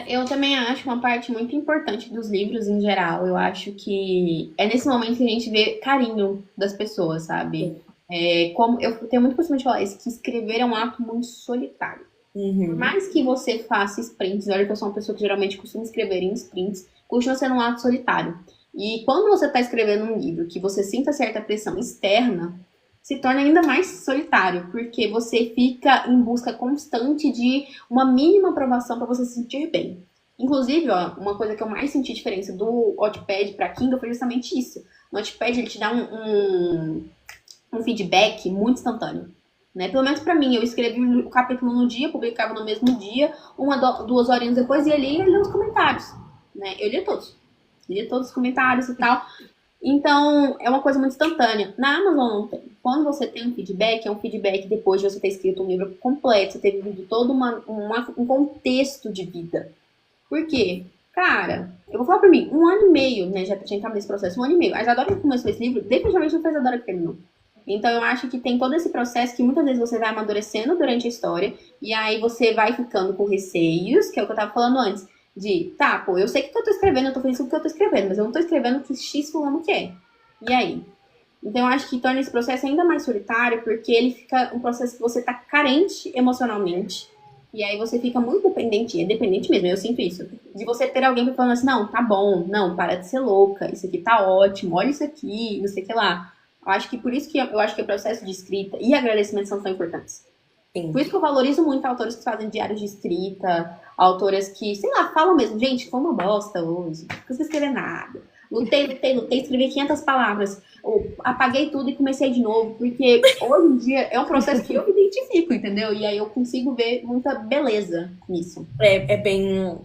Eu também acho uma parte muito importante dos livros em geral. Eu acho que é nesse momento que a gente vê carinho das pessoas, sabe? Como eu tenho muito costume de falar isso, que escrever é um ato muito solitário. Por mais que você faça sprints, olha que eu sou uma pessoa que geralmente costuma escrever em sprints, continua sendo um ato solitário. E quando você está escrevendo um livro que você sinta certa pressão externa, se torna ainda mais solitário, porque você fica em busca constante de uma mínima aprovação para você se sentir bem. Inclusive, ó, uma coisa que eu mais senti diferença do Wattpad para Kindle foi justamente isso. No Wattpad ele te dá um feedback muito instantâneo. Né? Pelo menos pra mim, eu escrevi o capítulo no dia, publicava no mesmo dia, 2 horinhas depois ia ali e lia os comentários. Né? Eu lia todos os comentários e tal. Então, é uma coisa muito instantânea. Na Amazon não tem. Quando você tem um feedback, é um feedback depois de você ter escrito um livro completo, você ter vivido todo um contexto de vida. Por quê? Cara, eu vou falar pra mim, 1 ano e meio, né? Já tinha entrado nesse processo, 1 ano e meio. A Isadora que começou esse livro, definitivamente não foi a Isadora que terminou. Então, eu acho que tem todo esse processo que muitas vezes você vai amadurecendo durante a história, e aí você vai ficando com receios, que é o que eu tava falando antes. Eu sei que eu tô escrevendo, eu tô feliz com o que eu tô escrevendo, mas eu não tô escrevendo o que X fulano quer. E aí? Então, eu acho que torna esse processo ainda mais solitário, porque ele fica um processo que você tá carente emocionalmente. E aí você fica muito dependente, é dependente mesmo, eu sinto isso. De você ter alguém falando assim, não, tá bom, não, para de ser louca, isso aqui tá ótimo, olha isso aqui, não sei o que lá. Eu acho que por isso que eu acho que o processo de escrita e agradecimento são tão importantes. Sim. Por isso que eu valorizo muito autores que fazem diários de escrita, autoras que, sei lá, falam mesmo, gente, foi uma bosta hoje, não consegui escrever nada. Lutei, escrevi 500 palavras, eu apaguei tudo e comecei de novo, porque hoje em dia é um processo que eu me identifico, entendeu? E aí eu consigo ver muita beleza nisso. É bem.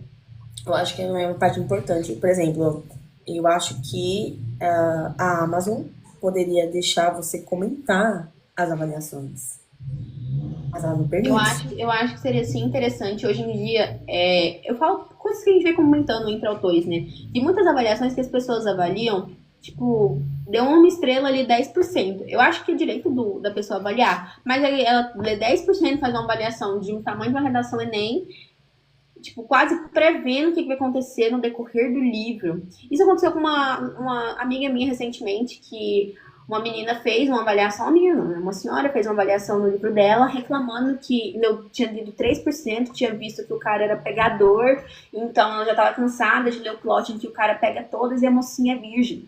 Eu acho que é uma parte importante. Por exemplo, eu acho que a Amazon poderia deixar você comentar as avaliações. Mas ela não permite. Eu acho que seria assim interessante. Hoje em dia, eu falo coisas que a gente vem comentando entre autores, né? De muitas avaliações que as pessoas avaliam, tipo, deu uma estrela ali 10%. Eu acho que é direito da pessoa avaliar. Mas aí ela lê 10%, faz uma avaliação de um tamanho de uma redação Enem, tipo, quase prevendo o que vai acontecer no decorrer do livro. Isso aconteceu com uma amiga minha recentemente, que uma menina fez uma avaliação, uma senhora fez uma avaliação no livro dela, reclamando que eu tinha lido 3%, tinha visto que o cara era pegador, então ela já estava cansada de ler o plot em que o cara pega todas e a mocinha é virgem.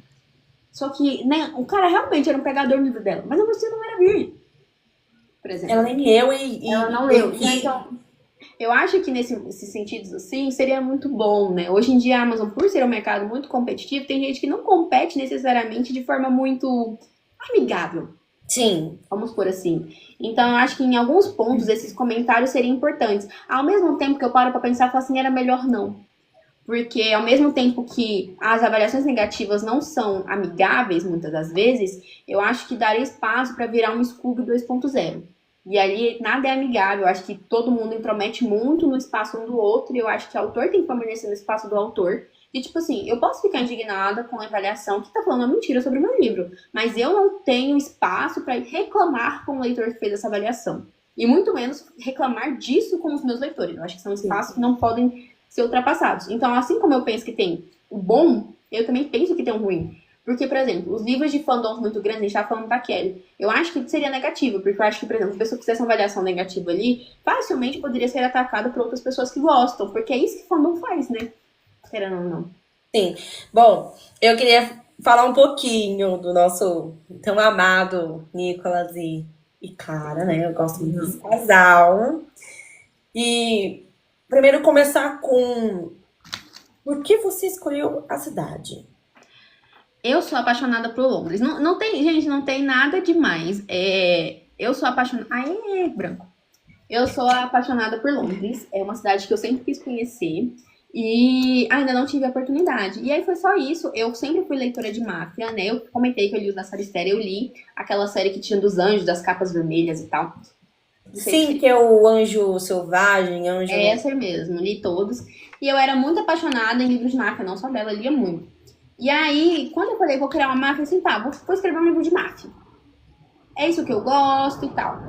Só que, né, o cara realmente era um pegador no livro dela, mas a mocinha não era virgem, por exemplo. Ela nem leu ela não leu. Então, eu acho que nesses sentidos assim seria muito bom, né? Hoje em dia a Amazon, por ser um mercado muito competitivo, tem gente que não compete necessariamente de forma muito amigável. Sim. Vamos por assim. Então eu acho que em alguns pontos esses comentários seriam importantes. Ao mesmo tempo que eu paro pra pensar, eu falo assim, era melhor não. Porque ao mesmo tempo que as avaliações negativas não são amigáveis, muitas das vezes, eu acho que daria espaço para virar um Scooby 2.0. E ali nada é amigável, eu acho que todo mundo intromete muito no espaço um do outro, e eu acho que o autor tem que permanecer no espaço do autor. E tipo assim, eu posso ficar indignada com a avaliação que tá falando uma mentira sobre o meu livro, mas eu não tenho espaço para reclamar com o leitor que fez essa avaliação. E muito menos reclamar disso com os meus leitores. Eu acho que são espaços que não podem ser ultrapassados. Então, assim como eu penso que tem o bom, eu também penso que tem o ruim. Porque, por exemplo, os livros de fandoms muito grandes, a gente tá falando da Kelly, eu acho que seria negativo, porque eu acho que, por exemplo, se a pessoa fizesse uma avaliação negativa ali, facilmente poderia ser atacada por outras pessoas que gostam, porque é isso que fandom faz, né? Querendo ou não. Sim. Bom, eu queria falar um pouquinho do nosso tão amado Nicolas e Clara, né? Eu gosto muito desse casal. E primeiro começar com por que você escolheu a cidade? Eu sou apaixonada por Londres. Não tem, gente, não tem nada demais. Eu sou apaixonada. Aê, branco. Eu sou apaixonada por Londres. É uma cidade que eu sempre quis conhecer. E ainda não tive a oportunidade. E aí foi só isso. Eu sempre fui leitora de máfia, né? Eu comentei que eu li o da série Estéreo. Eu li aquela série que tinha dos anjos, das capas vermelhas e tal. Sim, que é o Anjo Selvagem, Anjo... É essa mesmo, li todos. E eu era muito apaixonada em livros de máfia, não só dela, eu lia muito. E aí, quando eu falei, vou criar uma máfia, assim, tá, vou escrever um livro de máfia. É isso que eu gosto e tal.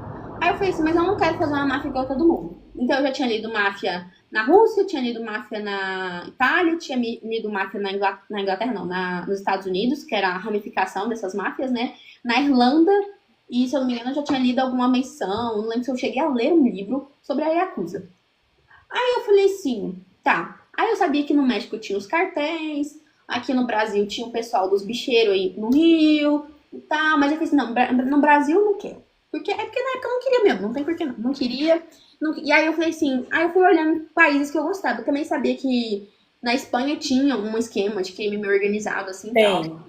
Aí eu falei assim, mas eu não quero fazer uma máfia igual todo mundo. Então eu já tinha lido máfia na Rússia, tinha lido máfia na Itália, tinha lido máfia na Inglaterra, não, nos Estados Unidos, que era a ramificação dessas máfias, né? Na Irlanda, e se eu não me engano, eu já tinha lido alguma menção, não lembro se eu cheguei a ler um livro sobre a Yakuza. Aí eu falei assim, tá. Aí eu sabia que no México tinha os cartéis, aqui no Brasil tinha o pessoal dos bicheiros aí no Rio e tal, mas eu falei assim, não, no Brasil eu não quero. Porque na época eu não queria mesmo, não tem porquê não. Não queria. E aí eu falei assim, aí eu fui olhando países que eu gostava. Eu também sabia que na Espanha tinha um esquema de crime meio organizado, assim, tal.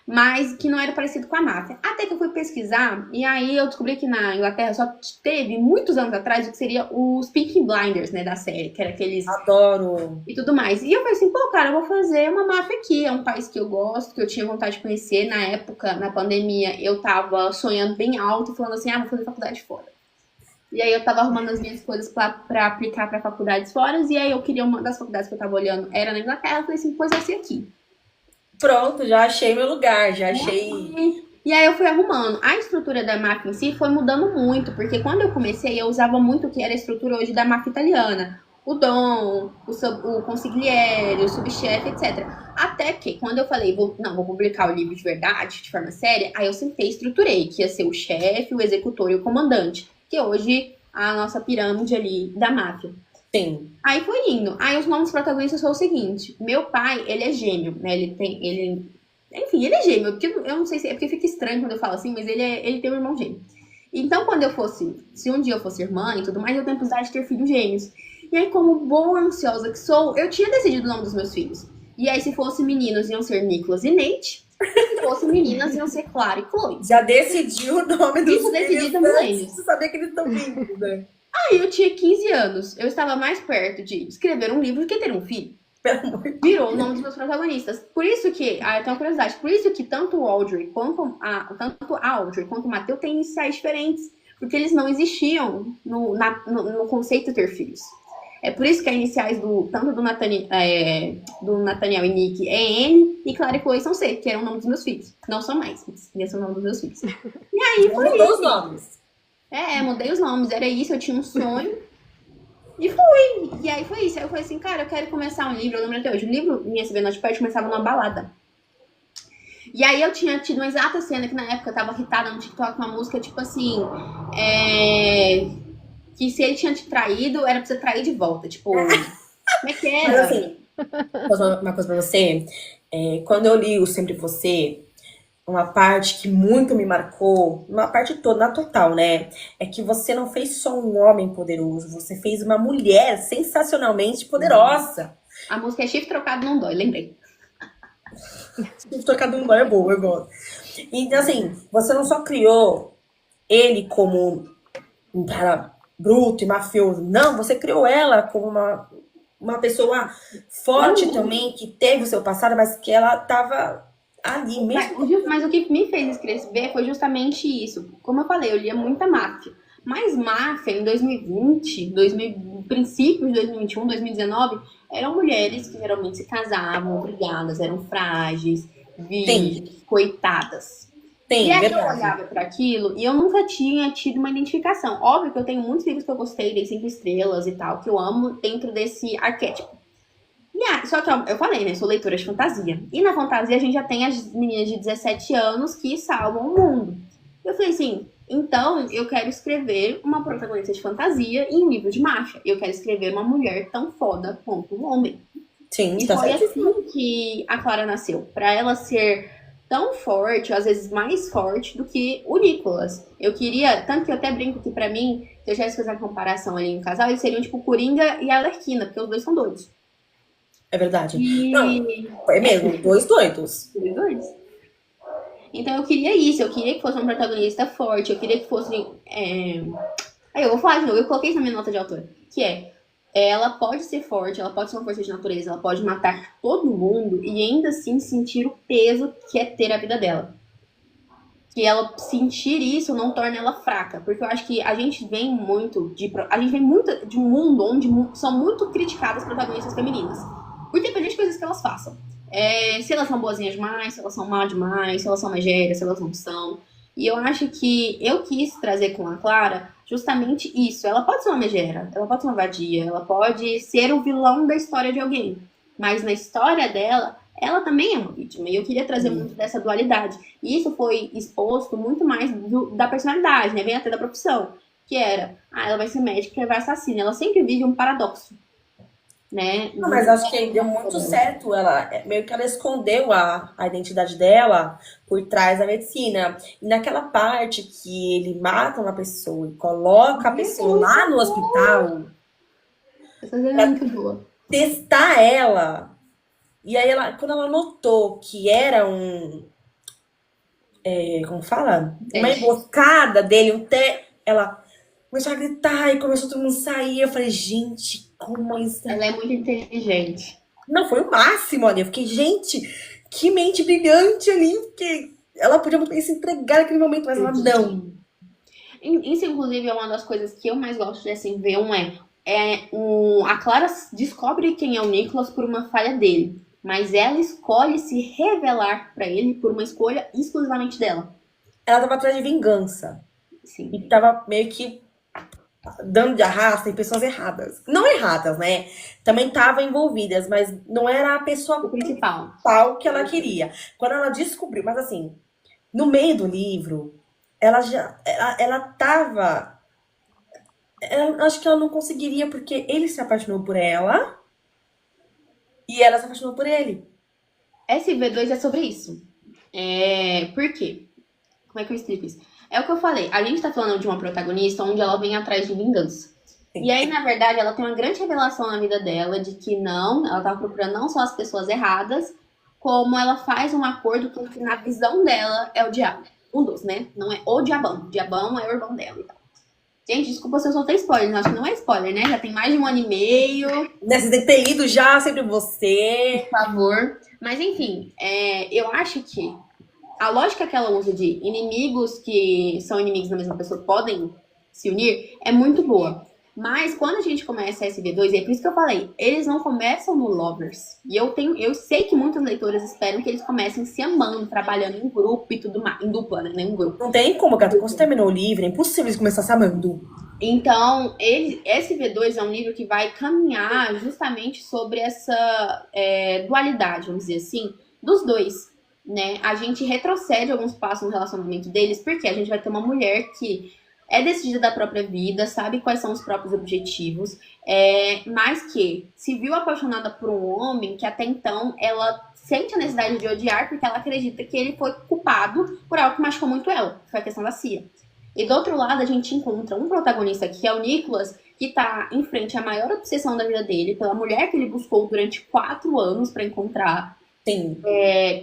Mas que não era parecido com a máfia. Até que eu fui pesquisar, e aí eu descobri que na Inglaterra só teve, muitos anos atrás, o que seria os Peaky Blinders, né, da série, que era aqueles... Adoro! E tudo mais. E eu falei assim, pô, cara, eu vou fazer uma máfia aqui, é um país que eu gosto, que eu tinha vontade de conhecer. Na época, na pandemia, eu tava sonhando bem alto, falando assim, vou fazer faculdade fora. E aí eu tava arrumando as minhas coisas pra aplicar pra faculdades fora, e aí eu queria uma das faculdades que eu tava olhando, era na Inglaterra, eu falei assim, pois vai ser aqui. Pronto, já achei meu lugar, já achei. E aí eu fui arrumando. A estrutura da máfia em si foi mudando muito, porque quando eu comecei eu usava muito o que era a estrutura hoje da máfia italiana. O Dom, o consigliere, o subchefe, etc. até que quando eu falei, vou publicar o livro de verdade, de forma séria, aí eu sentei e estruturei, que ia ser o chefe, o executor e o comandante, que hoje é a nossa pirâmide ali da máfia. Sim. Aí foi indo. Aí os nomes protagonistas foi o seguinte: meu pai, ele é gêmeo, né? Enfim, ele é gêmeo, porque eu não sei se é porque fica estranho quando eu falo assim, mas ele tem um irmão gêmeo. Então, se um dia eu fosse irmã e tudo mais, eu tenho a possibilidade de ter filhos gêmeos. E aí, como boa ansiosa que sou, eu tinha decidido o nome dos meus filhos. E aí, se fosse meninos, iam ser Nicolas e Nate. E se fosse meninas, iam ser Clara e Chloe. Já decidiu o nome dos Isso decidi filhos também. antes de saber que eles estão vivos, né? Aí eu tinha 15 anos. Eu estava mais perto de escrever um livro do que ter um filho. Pelo amor de Deus. Virou o nome dos meus protagonistas. Por isso que, eu tenho uma curiosidade, por isso que tanto a Audrey quanto o Mateu têm iniciais diferentes. Porque eles não existiam no conceito de ter filhos. É por isso que as iniciais tanto do Nathaniel e Nick é N e Clara e Chloe são C, que eram o nome dos meus filhos. Não são mais, mas esse é o nome dos meus filhos. E aí foi Mudou isso. os nomes. Mudei os nomes, era isso, eu tinha um sonho. E fui. E aí foi isso. Aí eu falei assim, cara, eu quero começar um livro, eu lembro até hoje. O livro Minha CB Notepad começava numa balada. E aí eu tinha tido uma exata cena que na época eu tava irritada no TikTok com uma música, tipo assim, que se ele tinha te traído, era pra você trair de volta. Tipo, como é que Mas era? assim, uma coisa pra você. Quando eu li o Sempre Você, uma parte que muito me marcou, uma parte toda, na total, né? É que você não fez só um homem poderoso, você fez uma mulher sensacionalmente poderosa. A música é Chifre Trocado Não Dói, lembrei. Cada um é bom, eu gosto. Então, assim, você não só criou ele como um cara bruto e mafioso, não, você criou ela como uma pessoa forte também, que teve o seu passado, mas que ela tava ali mesmo. Mas o que me fez escrever foi justamente isso. Como eu falei, eu lia muita máfia. Mas máfia em 2020, princípios de 2021, 2019, eram mulheres que geralmente se casavam, obrigadas, eram frágeis, virgens, coitadas. E aí eu olhava para aquilo e eu nunca tinha tido uma identificação. Óbvio que eu tenho muitos livros que eu gostei, dei 5 estrelas e tal, que eu amo dentro desse arquétipo. Só que eu falei, né? Sou leitora de fantasia. E na fantasia a gente já tem as meninas de 17 anos que salvam o mundo. Eu falei assim, então eu quero escrever uma protagonista de fantasia em um livro de máfia. Eu quero escrever uma mulher tão foda quanto um homem. Sim, e foi assim que a Clara nasceu. Pra ela ser tão forte, às vezes mais forte do que o Nicolas. Eu queria, tanto que eu até brinco que pra mim, se eu tivesse que fazer uma comparação ali em casal, eles seriam tipo o Coringa e a Arlequina, porque os dois são doidos. É verdade. Não, é mesmo, dois doidos. Dois doidos. Então eu queria isso, eu queria que fosse um protagonista forte, eu queria que fosse... Aí eu vou falar de novo, eu coloquei isso na minha nota de autora, que ela pode ser forte, ela pode ser uma força de natureza, ela pode matar todo mundo e ainda assim sentir o peso que é ter a vida dela. Que ela sentir isso não torna ela fraca, porque eu acho que a gente vem muito de um mundo onde são muito criticadas protagonistas femininas. Por independente de coisas que elas façam. Se elas são boazinhas demais, se elas são mal demais, se elas são megérias, se elas não são. E eu acho que eu quis trazer com a Clara justamente isso. Ela pode ser uma megera, ela pode ser uma vadia, ela pode ser o vilão da história de alguém. Mas na história dela, ela também é uma vítima. E eu queria trazer muito dessa dualidade. E isso foi exposto muito mais da personalidade, né? Vem até da profissão. Que era, ela vai ser médica e vai assassina. Ela sempre vive um paradoxo. Né? Não, mas acho que deu muito certo. Meio que ela escondeu a identidade dela por trás da medicina. E naquela parte que ele mata uma pessoa e coloca a pessoa lá no hospital, essa é muito boa. Testar ela. E aí quando ela notou que era como fala? Uma emboscada dele, ela começou a gritar e começou todo mundo a sair. Eu falei, gente, como isso? Ela é muito inteligente. Não, foi o máximo ali. Eu fiquei, gente, que mente brilhante ali. Que ela podia muito bem se entregar naquele momento, mas ela não. Isso, inclusive, é uma das coisas que eu mais gosto de assim, ver. A Clara descobre quem é o Nicolas por uma falha dele. Mas ela escolhe se revelar pra ele por uma escolha exclusivamente dela. Ela tava atrás de vingança. Sim. E tava meio que dando de arrasto em pessoas erradas. Não erradas, né? Também estavam envolvidas, mas não era a pessoa O principal. principal que ela queria. Quando ela descobriu, mas assim, no meio do livro, ela já, ela tava, acho que ela não conseguiria porque ele se apaixonou por ela e ela se apaixonou por ele. SV2 é sobre isso. Por quê? Como é que eu explico isso? É o que eu falei. A gente tá falando de uma protagonista onde ela vem atrás de vingança. Sim. E aí, na verdade, ela tem uma grande revelação na vida dela de que não, ela tava procurando não só as pessoas erradas, como ela faz um acordo com que na visão dela é o diabo. Um dos, né? Não é o diabão. O diabão é o irmão dela e tal. Gente, desculpa se eu soltei spoiler. Acho que não é spoiler, né? Já tem mais de 1 ano e meio. Nesse de ter lido já, sempre você. Por favor. Mas enfim, eu acho que a lógica que ela usa de inimigos que são inimigos da mesma pessoa podem se unir é muito boa. Mas quando a gente começa a SV2, é por isso que eu falei, eles não começam no Lovers. E eu sei que muitas leitoras esperam que eles comecem se amando, trabalhando em grupo e tudo mais. Em dupla, né? Em grupo. Não tem como, gato. Quando você terminou o livro, é impossível eles começar se amando. Então, SV2 é um livro que vai caminhar justamente sobre essa dualidade, vamos dizer assim, dos dois, né? A gente retrocede alguns passos no relacionamento deles, porque a gente vai ter uma mulher que é decidida da própria vida, sabe quais são os próprios objetivos, mas que se viu apaixonada por um homem que até então ela sente a necessidade de odiar porque ela acredita que ele foi culpado por algo que machucou muito ela, que foi a questão da Cia. E do outro lado, a gente encontra um protagonista aqui, que é o Nicholas, que tá em frente à maior obsessão da vida dele, pela mulher que ele buscou durante 4 anos pra encontrar Sim.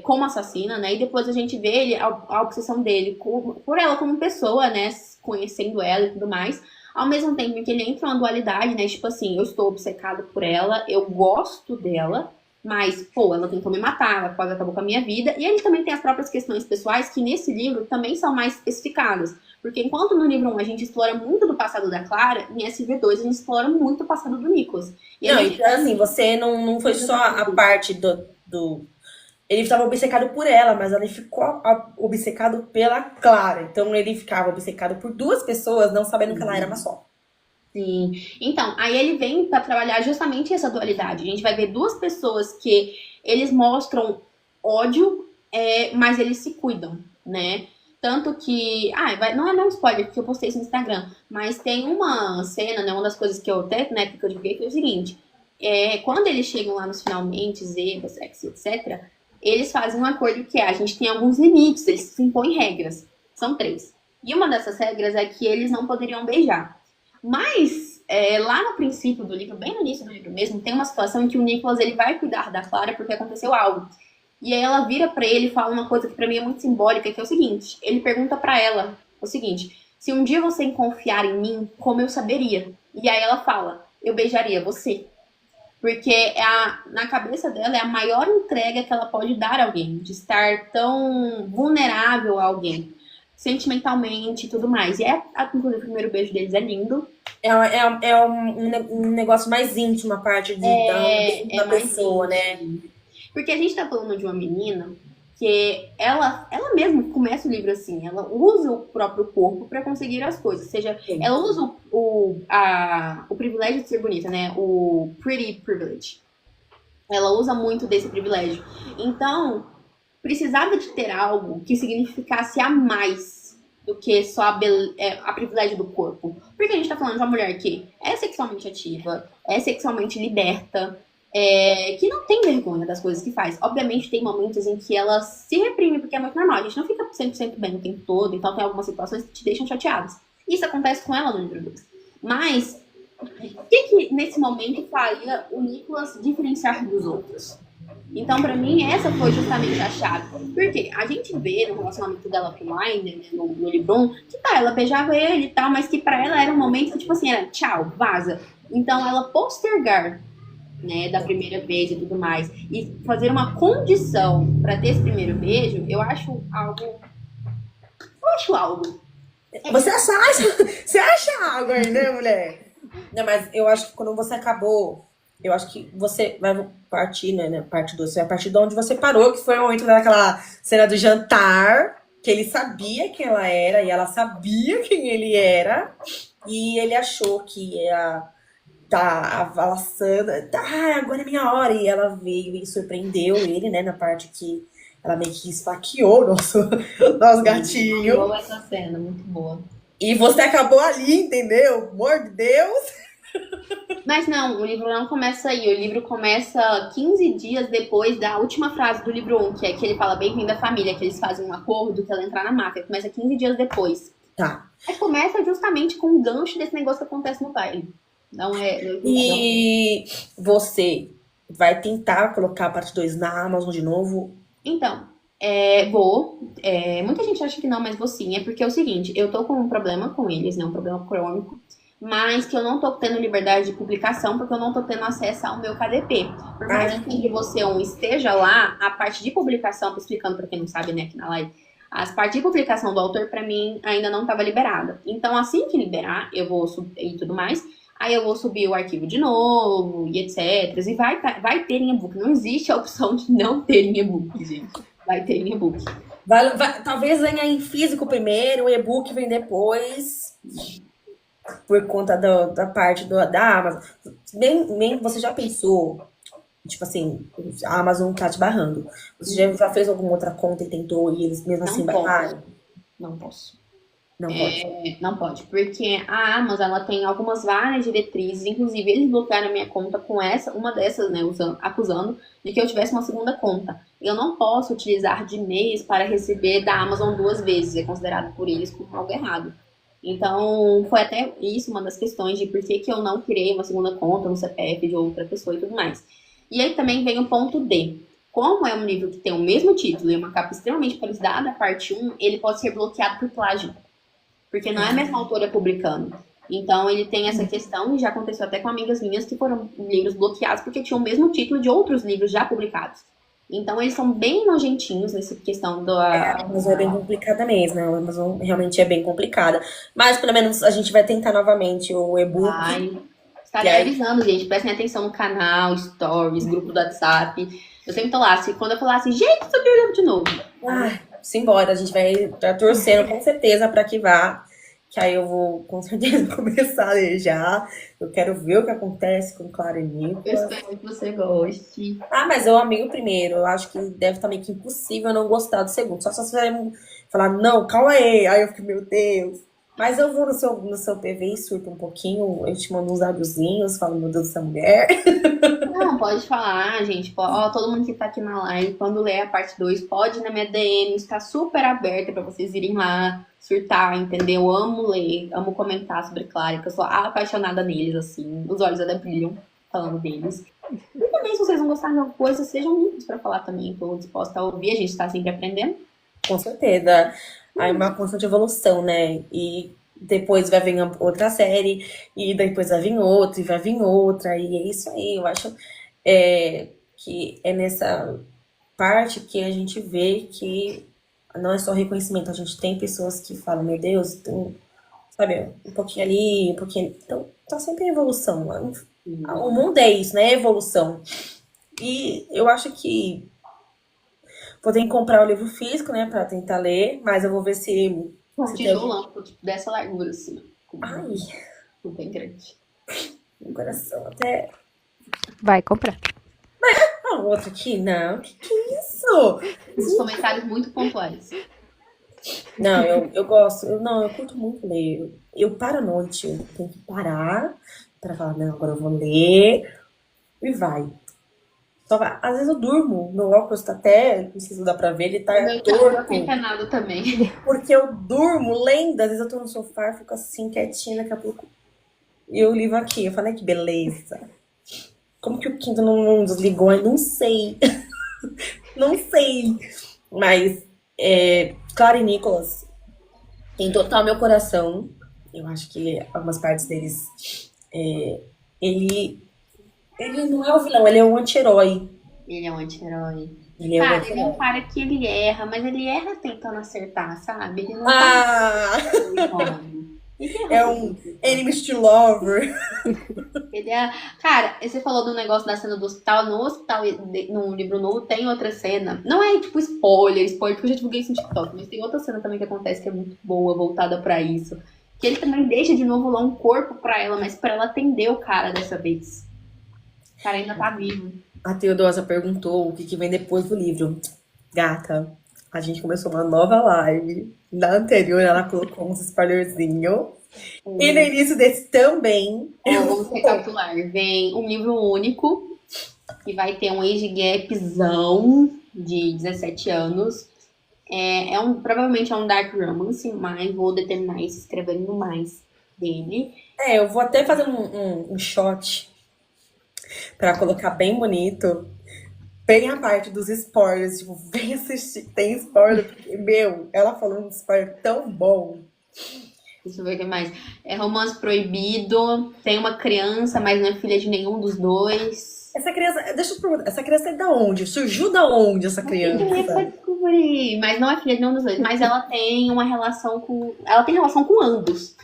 como assassina, né? E depois a gente vê ele, a obsessão dele por ela como pessoa, né? Conhecendo ela e tudo mais. Ao mesmo tempo em que ele entra numa dualidade, né? Tipo assim, eu estou obcecado por ela, eu gosto dela, mas, pô, ela tentou me matar, ela quase acabou com a minha vida. E ele também tem as próprias questões pessoais que nesse livro também são mais especificadas. Porque enquanto no livro 1 a gente explora muito do passado da Clara, em SV2 a gente explora muito o passado do Nicholas. E Não, a gente... então assim, você não foi só a parte do... Ele estava obcecado por ela, mas ele ficou obcecado pela Clara. Então ele ficava obcecado por 2 pessoas, não sabendo que ela era uma só. Sim. Então, aí ele vem pra trabalhar justamente essa dualidade. A gente vai ver 2 pessoas que eles mostram ódio, mas eles se cuidam, né? Tanto que... não é um spoiler, porque eu postei isso no Instagram. Mas tem uma cena, né? Uma das coisas que eu até, na época, eu divulguei, foi o seguinte. Quando eles chegam lá nos finalmente, Zeba, sexy, etc., eles fazem um acordo que a gente tem alguns limites, eles se impõem regras. São 3. E uma dessas regras é que eles não poderiam beijar. Mas, lá no princípio do livro, bem no início do livro mesmo, tem uma situação em que o Nicholas ele vai cuidar da Clara porque aconteceu algo. E aí ela vira pra ele e fala uma coisa que pra mim é muito simbólica, que é o seguinte. Ele pergunta pra ela o seguinte: se um dia você confiar em mim, como eu saberia? E aí ela fala: eu beijaria você. Porque na cabeça dela é a maior entrega que ela pode dar a alguém, de estar tão vulnerável a alguém, sentimentalmente e tudo mais. E inclusive, o primeiro beijo deles é lindo. É um negócio mais íntimo, a parte da pessoa, né? Porque a gente tá falando de uma menina que ela mesma começa o livro assim, ela usa o próprio corpo pra conseguir as coisas, ou seja, ela usa o privilégio de ser bonita, né, o pretty privilege. Ela usa muito desse privilégio. Então, precisava de ter algo que significasse a mais do que só a privilégio do corpo. Porque a gente tá falando de uma mulher que é sexualmente ativa, é sexualmente liberta, que não tem vergonha das coisas que faz. Obviamente tem momentos em que ela se reprime, porque é muito normal. A gente não fica 100% bem o tempo todo, então tem algumas situações que te deixam chateadas. Isso acontece com ela no livro 2. Mas, o que nesse momento faria o Nicholas diferenciar dos outros? Então, pra mim, essa foi justamente a chave. Porque a gente vê no relacionamento dela com o Winder, né, no livro 1, que ela beijava ele e tal, mas que pra ela era um momento que, tipo assim, era tchau, vaza. Então, ela postergar, né, da primeira vez e tudo mais, e fazer uma condição pra ter esse primeiro beijo, eu acho algo. Você acha algo aí, né, mulher? Não, mas eu acho que quando você acabou, eu acho que você vai partir, né, parte 2, você vai partir de onde você parou, que foi o momento daquela cena do jantar, que ele sabia quem ela era e ela sabia quem ele era. E ele achou que ia tá avalaçando, tá, agora é minha hora. E ela veio e surpreendeu ele, né, na parte que ela meio que esfaqueou o nosso gatinho. Boa essa cena, muito boa. E você acabou ali, entendeu? Amor de Deus. Mas não, o livro não começa aí. O livro começa 15 dias depois da última frase do livro 1, que é que ele fala bem-vindo à família, que eles fazem um acordo que ela entrar na máfia. Começa 15 dias depois. Tá. Aí começa justamente com o gancho desse negócio que acontece no baile. Não é. E você vai tentar colocar a parte 2 na Amazon de novo? Então, vou. Muita gente acha que não, mas vou sim. É porque é o seguinte, eu tô com um problema com eles, né? Um problema crônico. Mas que eu não tô tendo liberdade de publicação porque eu não tô tendo acesso ao meu KDP. Por mais que você esteja lá, a parte de publicação, explicando pra quem não sabe, né, aqui na live, as partes de publicação do autor, pra mim, ainda não estava liberada. Então, assim que liberar, eu vou subir e tudo mais, aí eu vou subir o arquivo de novo, e etc. E vai ter em e-book. Não existe a opção de não ter em e-book, gente. Vai ter em e-book. Talvez venha em físico primeiro, o e-book vem depois, por conta da parte da Amazon. Bem, você já pensou, tipo assim, a Amazon tá te barrando. Você já fez alguma outra conta e tentou e eles mesmo assim barraram? Não posso. Não pode. Não pode, porque a Amazon ela tem várias diretrizes, inclusive eles bloquearam a minha conta com uma dessas, né, acusando de que eu tivesse uma segunda conta. Eu não posso utilizar de e-mails para receber da Amazon 2 vezes, é considerado por eles como algo errado. Então, foi até isso uma das questões de por que eu não criei uma segunda conta no CPF de outra pessoa e tudo mais. E aí também vem o ponto D. Como é um livro que tem o mesmo título e uma capa extremamente parecida, a parte 1, ele pode ser bloqueado por plágio. Porque não é a mesma autora publicando. Então, ele tem essa questão, e já aconteceu até com amigas minhas que foram livros bloqueados porque tinham o mesmo título de outros livros já publicados. Então, eles são bem nojentinhos nessa questão A Amazon é bem complicada mesmo, né? A Amazon realmente é bem complicada. Mas, pelo menos, a gente vai tentar novamente o e-book. Estarei avisando, gente. Prestem atenção no canal, stories, grupo do WhatsApp. Eu sempre tô lá. Quando eu falar assim, gente, subiu o livro de novo. Simbora, a gente vai estar torcendo com certeza para que vá. Que aí eu vou, com certeza, começar a ler já. Eu quero ver o que acontece com Clara e Nicolas. Eu espero que você goste. Mas eu amei o primeiro. Eu acho que deve estar meio que impossível eu não gostar do segundo. Só se você vai falar, não, calma aí. Aí eu fico, meu Deus. Mas eu vou no seu PV e surto um pouquinho. Eu te mando uns áudiozinhos, falo, meu Deus, essa mulher. Não, pode falar, gente. Todo mundo que tá aqui na live, quando ler a parte 2, pode ir na minha DM. Está super aberta pra vocês irem lá surtar, entendeu? Eu amo ler, amo comentar sobre Clara, que eu sou apaixonada neles, assim. Os olhos até brilham falando deles. E também, se vocês não gostarem de alguma coisa, sejam livres pra falar também. Tô disposta a ouvir, a gente tá sempre aprendendo. Com certeza. Aí uma constante evolução, né? E depois vai vir outra série, e depois vai vir outra, e vai vir outra, e é isso aí. Eu acho que é nessa parte que a gente vê que não é só reconhecimento, a gente tem pessoas que falam, meu Deus, sabe, um pouquinho ali, um pouquinho ali. Então, tá sempre em evolução. O mundo é isso, né? Evolução. E eu acho que vou ter que comprar o livro físico, né, pra tentar ler, mas eu vou ver se tijolão, tipo, dessa largura, assim. Ai, bem grande. Meu coração até... Vai comprar. O outro aqui? Não, que é isso? Os comentários muito pontuais. Não, eu gosto, eu curto muito ler. Eu paro à noite, eu tenho que parar pra falar, não, agora eu vou ler e vai. Só vai. Às vezes eu durmo, meu óculos tá até, não sei se dá pra ver, ele tá torto. Encanado também. Porque eu durmo lendo, às vezes eu tô no sofá, fico assim, quietinha, daqui a pouco. E o livro aqui, eu falei, que beleza. Como que o Kindle não desligou? Eu não sei. Não sei. Mas, Clara e Nicolas tem total meu coração. Eu acho que algumas partes deles... Ele não é o vilão, ele é um anti-herói. Ele é um anti-herói. Ele é um cara que ele erra, mas ele erra tentando acertar, sabe? Ele não é um enemies to lover. Ele Cara, você falou do negócio da cena do hospital. No hospital, no livro novo, tem outra cena. Não é tipo spoiler, porque eu já divulguei isso no TikTok, mas tem outra cena também que acontece que é muito boa, voltada pra isso. Que ele também deixa de novo lá um corpo pra ela, mas pra ela atender o cara dessa vez. O cara ainda tá vivo. A Teodosa perguntou o que que vem depois do livro. Gata, a gente começou uma nova live. Na anterior, ela colocou uns spoilerzinhos. E no início desse também. Vamos recapitular. Vem um livro único, que vai ter um age gapzão de 17 anos. Provavelmente é um dark romance, mas vou determinar isso escrevendo mais dele. Eu vou até fazer um shot pra colocar bem bonito. Bem a parte dos spoilers. Tipo, vem assistir. Tem spoiler, porque, meu, ela falou um spoiler tão bom. Deixa eu ver o que mais. É romance proibido, tem uma criança, mas não é filha de nenhum dos dois. Essa criança, deixa eu te perguntar, essa criança é da onde? Surgiu da onde essa Tem que ler pra criança? descobrir, mas não é filha de nenhum dos dois. Mas ela tem uma relação com. Ela tem relação com ambos.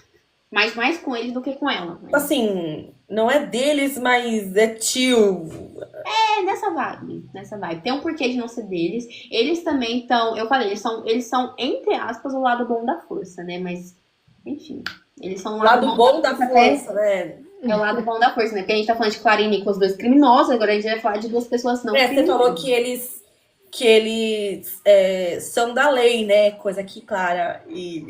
Mas mais com eles do que com ela. Assim, não é deles, mas é tio. Nessa vibe, nessa vibe. Tem um porquê de não ser deles. Eles também estão, eu falei, eles são, entre aspas, o lado bom da força, né? Mas, enfim, eles são o Lado bom da força, né? É o lado bom da força, né? Porque a gente tá falando de Clara e Nicholas, dois criminosos, agora a gente vai falar de duas pessoas não Você criminosas. falou que eles são da lei, né? Coisa que Clara e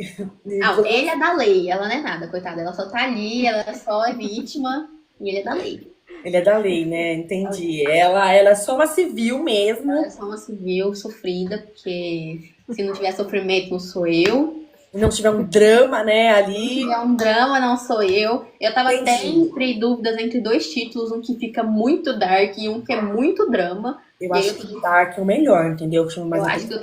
Ele é da lei, ela não é nada, coitada. Ela só tá ali, ela só é vítima e ele é da lei. ele é da lei, né? Entendi. Ela é só uma civil mesmo. Ela é só uma civil sofrida, porque se não tiver sofrimento, não sou eu. Não tiver um drama, né, Se ali. tiver um drama, não sou eu. Eu tava até Entendi. entre dúvidas entre dois títulos, um que fica muito dark e um que é muito drama. Eu acho que Dark é o melhor, entendeu? Chama mais Eu acho que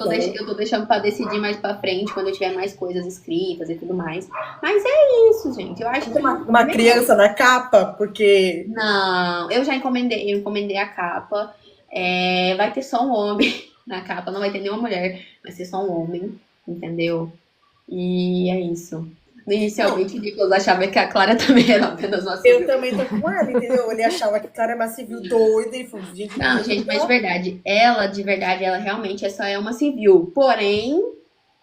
eu tô deixando pra decidir mais pra frente, quando eu tiver mais coisas escritas e tudo mais. Mas é isso, gente. Eu acho que uma criança na capa, porque Não, eu encomendei a capa. Vai ter só um homem na capa, não vai ter nenhuma mulher, vai ser só um homem, entendeu? E é isso. Inicialmente, o Nicolas achava que a Clara também era apenas uma eu civil. também tô com ela, entendeu? Ele achava que Clara era uma civil doida e falou, gente, Não, gente, mas de verdade, ela realmente só é uma civil. Porém,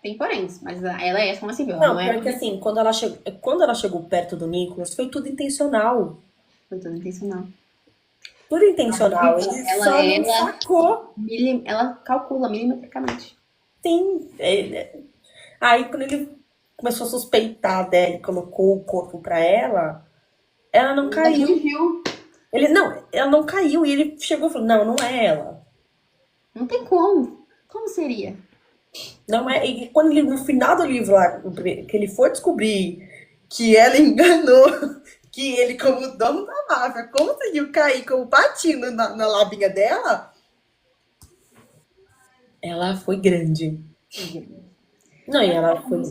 tem poréns, mas ela é só uma civil. Ela Não, não é porque assim, quando ela chegou perto do Nicholas, foi tudo intencional. foi tudo intencional. Tudo intencional. Ele Ela só é- não sacou. Ela calcula milimetricamente. Sim. Aí quando ele começou a suspeitar dela e colocou o corpo pra ela não caiu. Viu? Ela não caiu. E ele chegou e falou, não, não é ela. Não tem como. Como seria? Não é. E quando ele, no final do livro lá, que ele foi descobrir que ela enganou, que ele, como dono da máfia, conseguiu cair como patinho na labinha dela, ela foi grande. Não, e ela foi.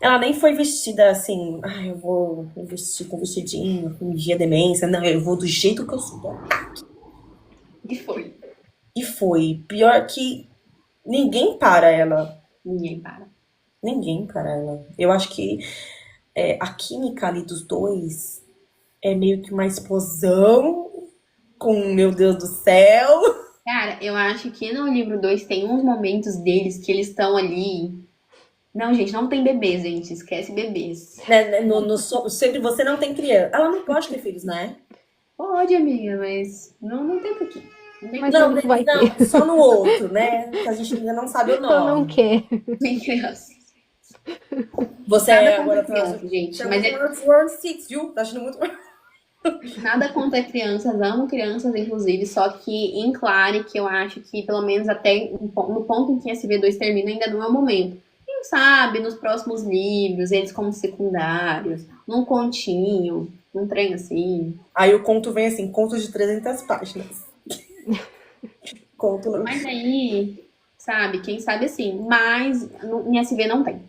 Ela nem foi vestida assim, eu vou vestir com vestidinho, fingir demência. Não, eu vou do jeito que eu sou. E foi. E foi. Pior que ninguém para ela. Ninguém para. Ninguém para ela. Eu acho que a química ali dos dois é meio que uma explosão com meu Deus do céu. Cara, eu acho que no livro 2 tem uns momentos deles que eles estão ali. Não, gente, não tem bebês, gente. Esquece bebês. Né, sempre você não tem criança. Ela não pode ter filhos, né? Pode, amiga, mas não tem porquê. Não tem Mas Não, não vai não, só no outro, né? Que a gente ainda não sabe o Então não nome. quer. tem criança. Você Nada agora contra criança, gente. Chama Mas Round Six, viu? Tá achando muito. nada contra crianças, amo crianças, inclusive, só que em Clare, que eu acho que pelo menos até no ponto em que SV2 termina, ainda não é o momento. Quem sabe, nos próximos livros, eles como secundários, num continho, num trem assim. Aí o conto vem assim, conto de 300 páginas. Conto. Mas aí, sabe, quem sabe assim, mas em SV não tem.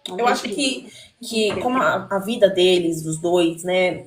Não Eu tem acho assim. que como a vida deles, dos dois, né?